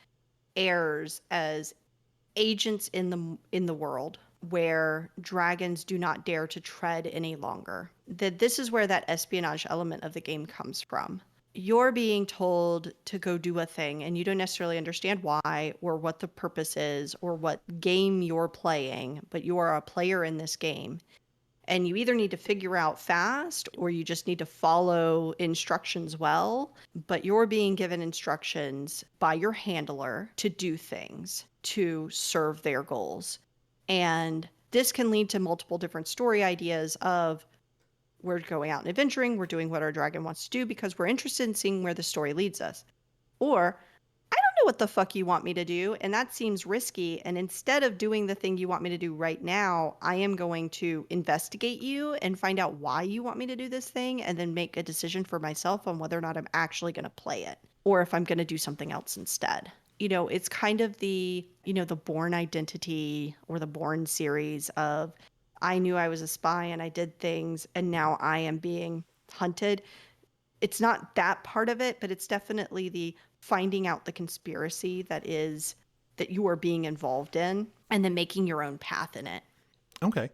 heirs as agents in the world where dragons do not dare to tread any longer, that this is where that espionage element of the game comes from. You're being told to go do a thing and you don't necessarily understand why or what the purpose is or what game you're playing, but you are a player in this game. And you either need to figure out fast or you just need to follow instructions well, but you're being given instructions by your handler to do things to serve their goals. And this can lead to multiple different story ideas of, we're going out and adventuring, we're doing what our dragon wants to do because we're interested in seeing where the story leads us. Or, I don't know what the fuck you want me to do, and that seems risky. And instead of doing the thing you want me to do right now, I am going to investigate you and find out why you want me to do this thing, and then make a decision for myself on whether or not I'm actually going to play it, or if I'm going to do something else instead. It's kind of the Bourne identity or the Bourne series of, I knew I was a spy and I did things and now I am being hunted. It's not that part of it, but it's definitely the finding out the conspiracy that you are being involved in and then making your own path in it. Okay.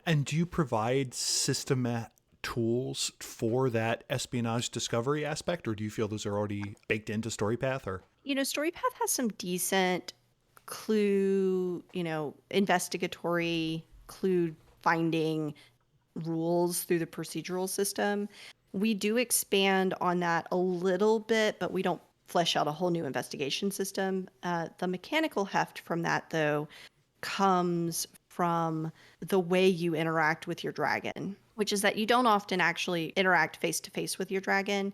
And do you provide systematic tools for that espionage discovery aspect, or do you feel those are already baked into StoryPath? Or StoryPath has some decent clue, investigatory clue finding rules through the procedural system. We do expand on that a little bit, but we don't flesh out a whole new investigation system. The mechanical heft from that, though, comes from the way you interact with your dragon, which is that you don't often actually interact face to face with your dragon.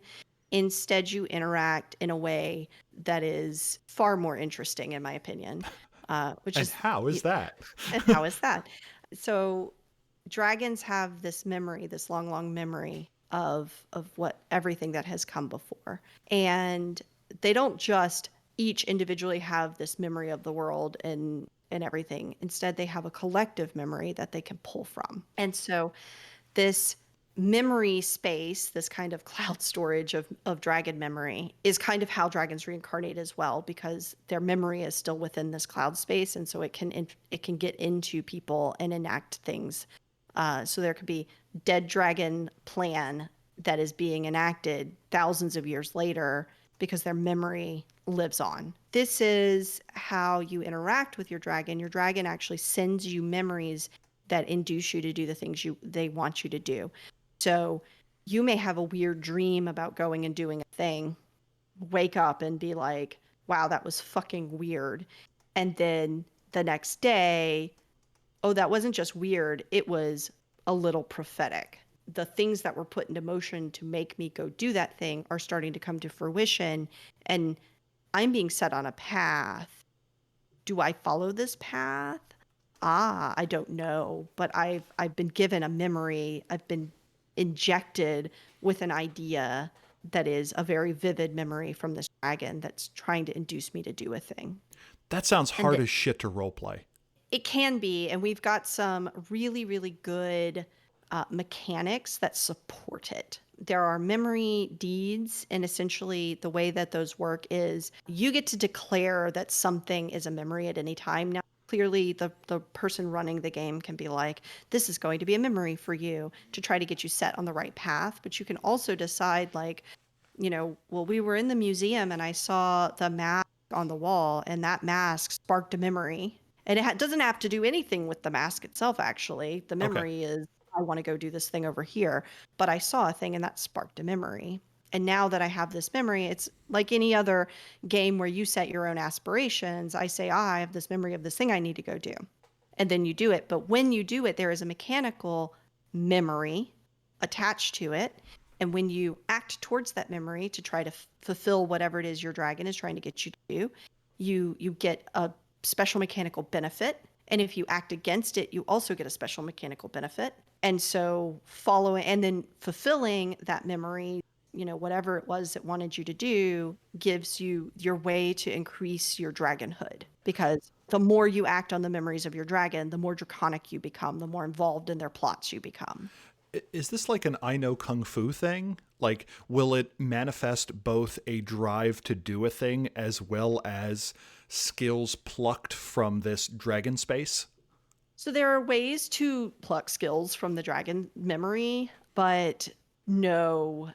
Instead, you interact in a way that is far more interesting, in my opinion. How is that? And how is that? So dragons have this memory, this long memory of what everything that has come before. And they don't just each individually have this memory of the world and everything. Instead, they have a collective memory that they can pull from. And so this memory space, this kind of cloud storage of dragon memory, is kind of how dragons reincarnate as well, because their memory is still within this cloud space, and so it can get into people and enact things. So there could be dead dragon plan that is being enacted thousands of years later because their memory lives on. This is how you interact with your dragon. Your dragon actually sends you memories that induce you to do the things they want you to do. So you may have a weird dream about going and doing a thing, wake up and be like, wow, that was fucking weird. And then the next day, oh, that wasn't just weird, it was a little prophetic. the things that were put into motion to make me go do that thing are starting to come to fruition, and I'm being set on a path. Do I follow this path? I don't know, but I've been given a memory. I've been injected with an idea that is a very vivid memory from this dragon that's trying to induce me to do a thing. That sounds And hard as shit to roleplay. it can be, and we've got some really, really good mechanics that support it. There are memory deeds, and essentially the way that those work is you get to declare that something is a memory at any time. Now, clearly, the person running the game can be like, this is going to be a memory for you to try to get you set on the right path. But you can also decide, like, well, we were in the museum and I saw the mask on the wall, and that mask sparked a memory. And it doesn't have to do anything with the mask itself, actually. The memory is, I want to go do this thing over here. But I saw a thing and that sparked a memory. And now that I have this memory, it's like any other game where you set your own aspirations. I say, I have this memory of this thing I need to go do. And then you do it. But when you do it, there is a mechanical memory attached to it. And when you act towards that memory to try to fulfill whatever it is your dragon is trying to get you to do, you get a special mechanical benefit. And if you act against it, you also get a special mechanical benefit. And so following and then fulfilling that memory, whatever it was it wanted you to do, gives you your way to increase your dragonhood. Because the more you act on the memories of your dragon, the more draconic you become, the more involved in their plots you become. Is this like an I know kung fu thing? Like, will it manifest both a drive to do a thing as well as skills plucked from this dragon space? So there are ways to pluck skills from the dragon memory, but no,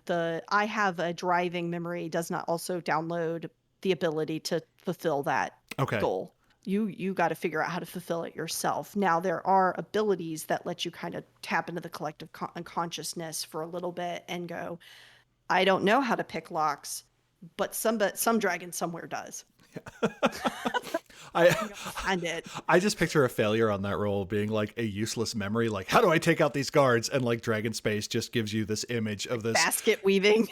I have a driving memory does not also download the ability to fulfill that goal. You got to figure out how to fulfill it yourself. Now, there are abilities that let you kind of tap into the collective unconsciousness for a little bit and go, I don't know how to pick locks, but some dragon somewhere does. I just picture a failure on that roll being like a useless memory. Like, how do I take out these guards? And like Dragon Space just gives you this image of this basket weaving.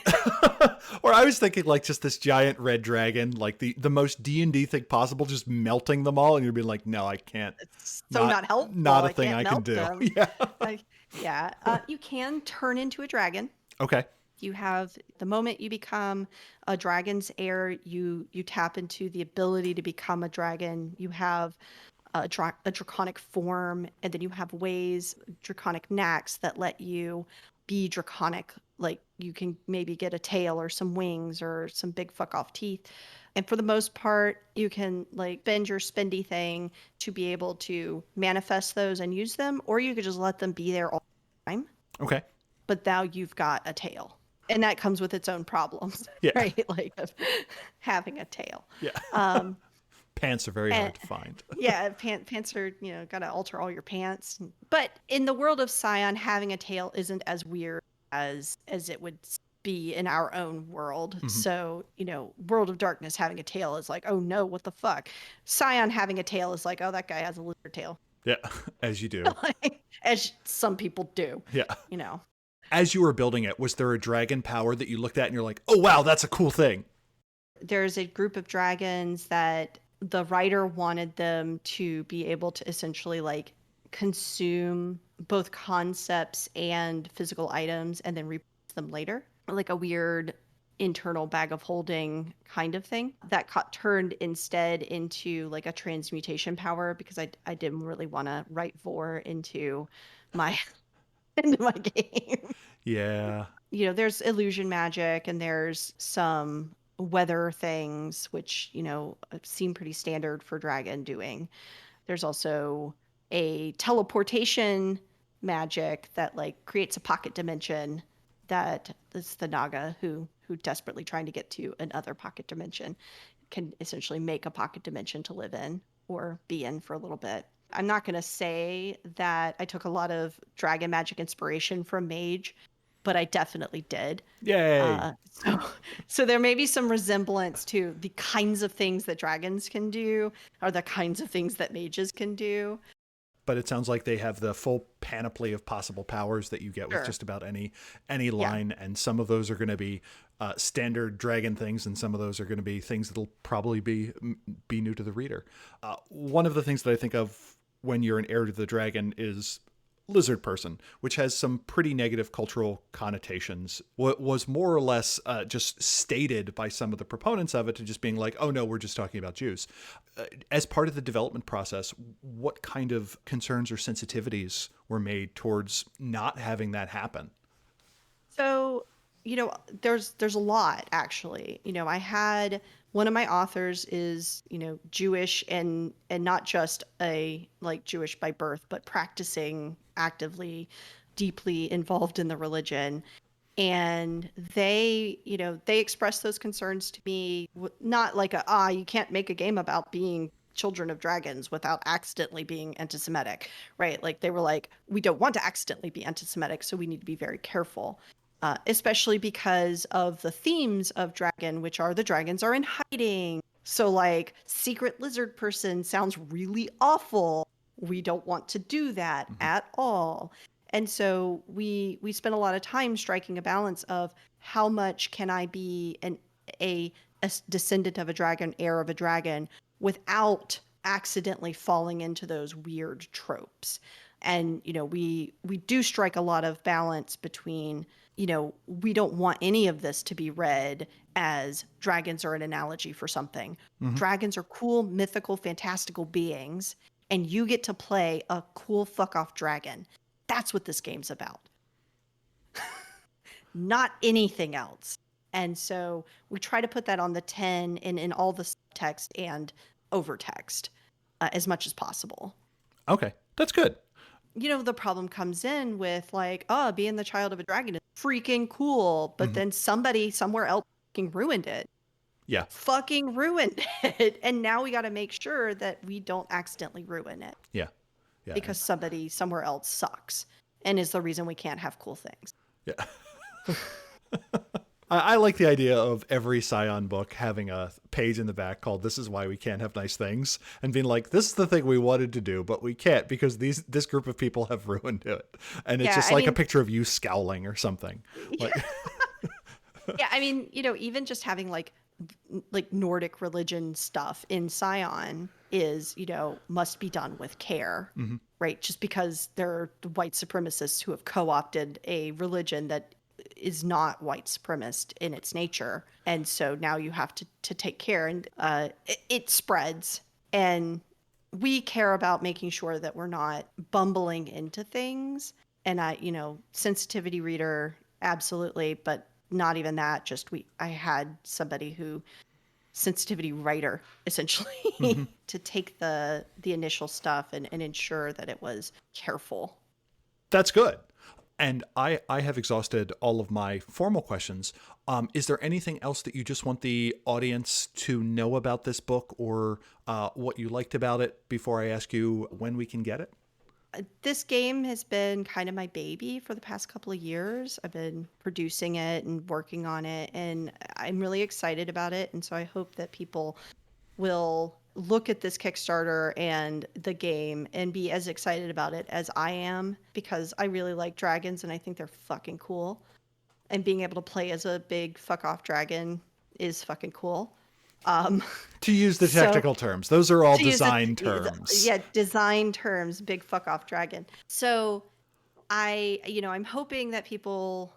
Or I was thinking like just this giant red dragon, like the most D&D thing possible, just melting them all. And you'd be like, no, I can't. It's so not helpful. Not a thing I can do. Them. Yeah. You can turn into a dragon. Okay. You have the moment you become a dragon's heir, you tap into the ability to become a dragon. You have a draconic form, and then you have draconic knacks that let you be draconic. Like you can maybe get a tail or some wings or some big fuck off teeth. And for the most part, you can like bend your spendy thing to be able to manifest those and use them, or you could just let them be there all the time. Okay. But now you've got a tail. And that comes with its own problems, right? Like having a tail. Yeah. Pants are very hard to find. Yeah, pants are, got to alter all your pants. But in the world of Scion, having a tail isn't as weird as it would be in our own world. Mm-hmm. So, World of Darkness having a tail is like, oh no, what the fuck? Scion having a tail is like, oh, that guy has a lizard tail. Yeah, as you do. As some people do. Yeah. As you were building it, was there a dragon power that you looked at and you're like, oh, wow, that's a cool thing? There's a group of dragons that the writer wanted them to be able to essentially like consume both concepts and physical items and then replace them later. Like a weird internal bag of holding kind of thing that got turned instead into like a transmutation power because I didn't really want to write Vor into my game. Yeah. There's illusion magic and there's some weather things, which, seem pretty standard for dragon doing. There's also a teleportation magic that like creates a pocket dimension that is the Naga who desperately trying to get to another pocket dimension can essentially make a pocket dimension to live in or be in for a little bit. I'm not going to say that I took a lot of dragon magic inspiration from Mage, but I definitely did. Yay! So there may be some resemblance to the kinds of things that dragons can do or the kinds of things that mages can do. but it sounds like they have the full panoply of possible powers that you get with Sure. just about any line. And some of those are going to be standard dragon things, and some of those are going to be things that'll probably be new to the reader. One of the things that I think of when you're an heir to the dragon is lizard person, which has some pretty negative cultural connotations. What was more or less just stated by some of the proponents of it to just being like, oh no, we're just talking about Jews. As part of the development process, what kind of concerns or sensitivities were made towards not having that happen? So, there's a lot actually. I had one of my authors is, Jewish and not just a like Jewish by birth, but practicing actively, deeply involved in the religion. And they expressed those concerns to me, not like you can't make a game about being children of dragons without accidentally being anti-Semitic, right? Like they were like, we don't want to accidentally be anti-Semitic, so we need to be very careful. Especially because of the themes of dragon, which are the dragons are in hiding. So like secret lizard person sounds really awful. We don't want to do that at all. And so we spent a lot of time striking a balance of how much can I be a descendant of a dragon, heir of a dragon, without accidentally falling into those weird tropes. And we do strike a lot of balance between, we don't want any of this to be read as dragons are an analogy for something. Dragons are cool, mythical, fantastical beings, and you get to play a cool fuck off dragon. That's what this game's about. Not anything else. And so we try to put that on the 10 in all the subtext and overtext as much as possible. Okay, that's good. The problem comes in with like, being the child of a dragon is freaking cool, but then somebody somewhere else fucking ruined it. Yeah. Fucking ruined it. And now we got to make sure that we don't accidentally ruin it. Yeah. Yeah. Because somebody somewhere else sucks and is the reason we can't have cool things. Yeah. I like the idea of every Scion book having a page in the back called "This is why we can't have nice things," and being like, "This is the thing we wanted to do, but we can't because this group of people have ruined it." And it's just a picture of you scowling or something. Like, yeah, I mean, even just having like Nordic religion stuff in Scion is, must be done with care, right? Just because they're the white supremacists who have co-opted a religion that is not white supremacist in its nature. And so now you have to take care, and it spreads. And we care about making sure that we're not bumbling into things. And sensitivity reader, absolutely, but not even that. Just I had somebody who sensitivity writer essentially to take the initial stuff and ensure that it was careful. That's good. And I have exhausted all of my formal questions. Is there anything else that you just want the audience to know about this book, or what you liked about it, before I ask you when we can get it? This game has been kind of my baby for the past couple of years. I've been producing it and working on it, and I'm really excited about it. And so I hope that people will look at this Kickstarter and the game and be as excited about it as I am, because I really like dragons and I think they're fucking cool. And being able to play as a big fuck off dragon is fucking cool. To use the technical terms, those are all design terms. Yeah, design terms, big fuck off dragon. So I'm hoping that people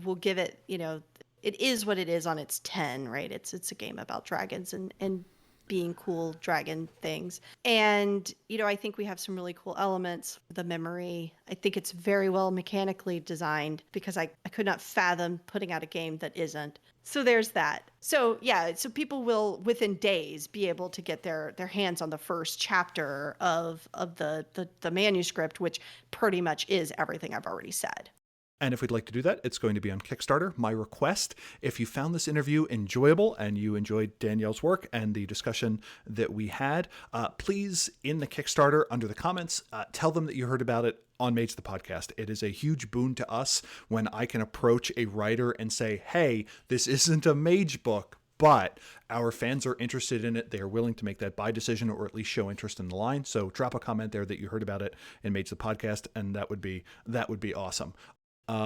will give it, it is what it is on its 10, right? It's a game about dragons and being cool dragon things. And, I think we have some really cool elements. The memory, I think it's very well mechanically designed, because I could not fathom putting out a game that isn't. So there's that. So yeah, so people will within days be able to get their hands on the first chapter of the manuscript, which pretty much is everything I've already said. And if we'd like to do that, it's going to be on Kickstarter. My request, if you found this interview enjoyable and you enjoyed Danielle's work and the discussion that we had, please, in the Kickstarter, under the comments, tell them that you heard about it on Mage the Podcast. It is a huge boon to us when I can approach a writer and say, hey, this isn't a Mage book, but our fans are interested in it. They are willing to make that buy decision or at least show interest in the line. So drop a comment there that you heard about it and Mage the Podcast, and that would be awesome.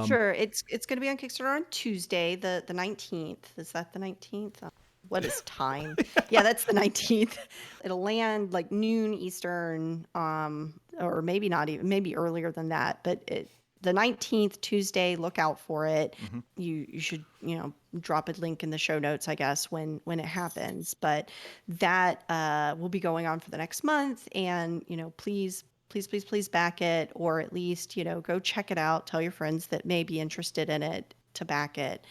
Sure. It's going to be on Kickstarter on Tuesday, the 19th. Is that the 19th? What is time? Yeah, that's the 19th. It'll land like noon Eastern, or maybe not even, maybe earlier than that. But the 19th, Tuesday, look out for it. Mm-hmm. You should, drop a link in the show notes, I guess, when it happens. But that will be going on for the next month. And, please back it, or at least, go check it out. Tell your friends that may be interested in it to back it.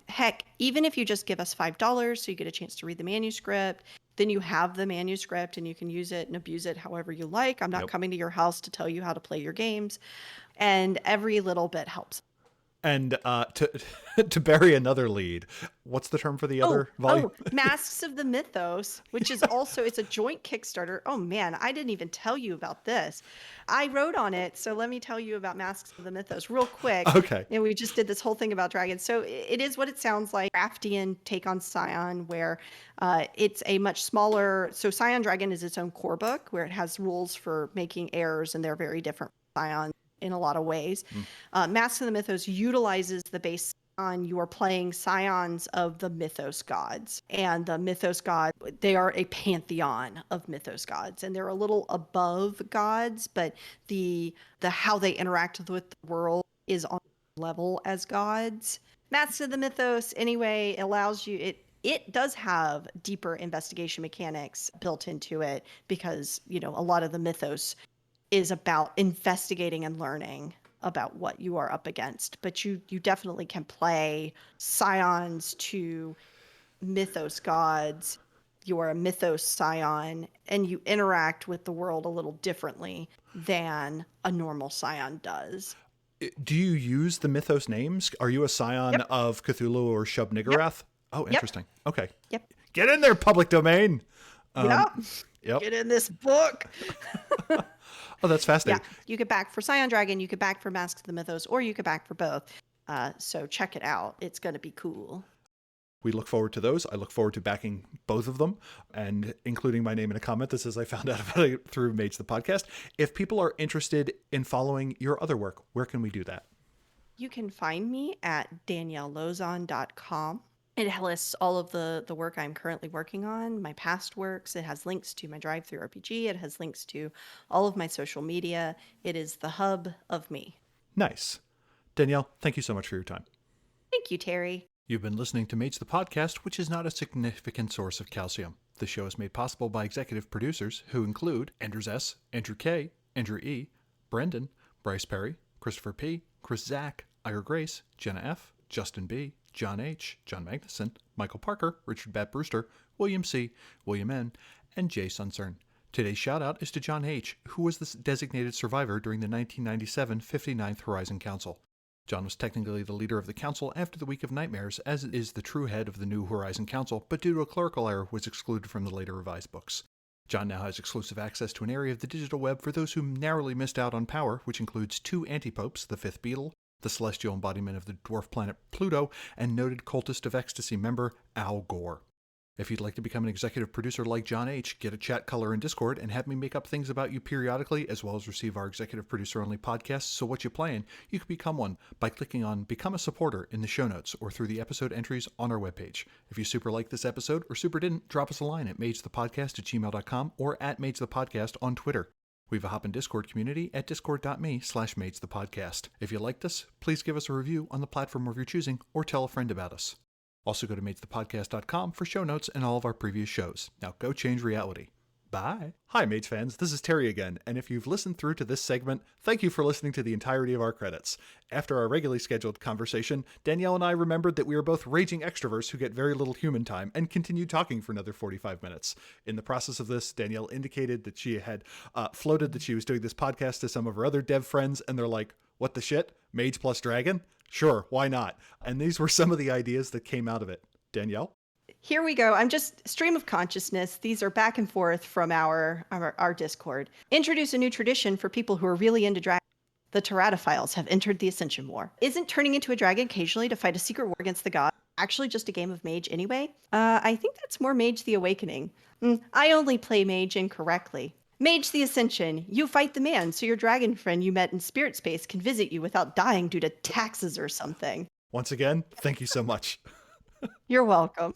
Heck, even if you just give us $5 so you get a chance to read the manuscript, then you have the manuscript and you can use it and abuse it however you like. I'm not coming to your house to tell you how to play your games. And every little bit helps. And to bury another lead, what's the term for the other volume? Masks of the Mythos, which is also, it's a joint Kickstarter. Oh man, I didn't even tell you about this. I wrote on it, so let me tell you about Masks of the Mythos real quick. Okay. And we just did this whole thing about dragons. So it is what it sounds like, Craftian take on Scion, where it's a much smaller, so Scion Dragon is its own core book, where it has rules for making heirs, and they're very different from Scion in a lot of ways. Masks of the Mythos utilizes the base on you are playing Scions of the Mythos gods. And the Mythos gods, they are a pantheon of Mythos gods. And they're a little above gods, but the how they interact with the world is on level as gods. Masks of the Mythos, anyway, allows you, it does have deeper investigation mechanics built into it because, a lot of the Mythos is about investigating and learning about what you are up against. But you definitely can play Scions to Mythos gods. You are a Mythos Scion, and you interact with the world a little differently than a normal Scion does. Do you use the Mythos names? Are you a Scion of Cthulhu or Shub-Niggurath? Oh, interesting. Okay. Yep. Get in there, public domain. Yep. Yep. Get in this book. Oh, that's fascinating. Yeah, you could back for Scion Dragon, you could back for Masks of the Mythos, or you could back for both. So check it out. It's going to be cool. We look forward to those. I look forward to backing both of them and including my name in a comment that says I found out about it through Mage the Podcast. If people are interested in following your other work, where can we do that? You can find me at daniellelauzon.com. It lists all of the work I'm currently working on, my past works. It has links to my drive-through RPG. It has links to all of my social media. It is the hub of me. Nice. Danielle, thank you so much for your time. Thank you, Terry. You've been listening to Mage the Podcast, which is not a significant source of calcium. The show is made possible by executive producers who include Anders S., Andrew K., Andrew E., Brendan, Bryce Perry, Christopher P., Chris Zach, Ira Grace, Jenna F., Justin B., John H., John Magnuson, Michael Parker, Richard Bat Brewster, William C., William N., and Jay Suncern. Today's shout-out is to John H., who was the designated survivor during the 1997 59th Horizon Council. John was technically the leader of the council after the Week of Nightmares, as is the true head of the New Horizon Council, but due to a clerical error was excluded from the later revised books. John now has exclusive access to an area of the digital web for those who narrowly missed out on power, which includes 2 anti-popes, the 5th Beetle, the celestial embodiment of the dwarf planet Pluto, and noted Cultist of Ecstasy member Al Gore. If you'd like to become an executive producer like John H., get a chat color in Discord and have me make up things about you periodically, as well as receive our executive producer-only podcasts, So What You Playin', you can become one by clicking on Become a Supporter in the show notes or through the episode entries on our webpage. If you super liked this episode or super didn't, drop us a line at magethepodcast@gmail.com or at magethepodcast on Twitter. We have a hop in Discord community at discord.me/magethepodcast. If you liked us, please give us a review on the platform of your choosing or tell a friend about us. Also go to magethepodcast.com for show notes and all of our previous shows. Now go change reality. Bye. Hi, Mage fans. This is Terry again, and if you've listened through to this segment, thank you for listening to the entirety of our credits. After our regularly scheduled conversation, Danielle and I remembered that we are both raging extroverts who get very little human time and continued talking for another 45 minutes. In the process of this, Danielle indicated that she had floated that she was doing this podcast to some of her other dev friends, and they're like, what the shit? Mage plus Dragon? Sure, why not? And these were some of the ideas that came out of it. Danielle? Here we go. I'm just stream of consciousness. These are back and forth from our Discord. Introduce a new tradition for people who are really into dragons. The Teratophiles have entered the Ascension War. Isn't turning into a dragon occasionally to fight a secret war against the gods actually just a game of Mage anyway. I think that's more Mage the Awakening. I only play Mage incorrectly. Mage the Ascension. You fight the man so your dragon friend you met in Spirit Space can visit you without dying due to taxes or something. Once again, thank you so much. You're welcome.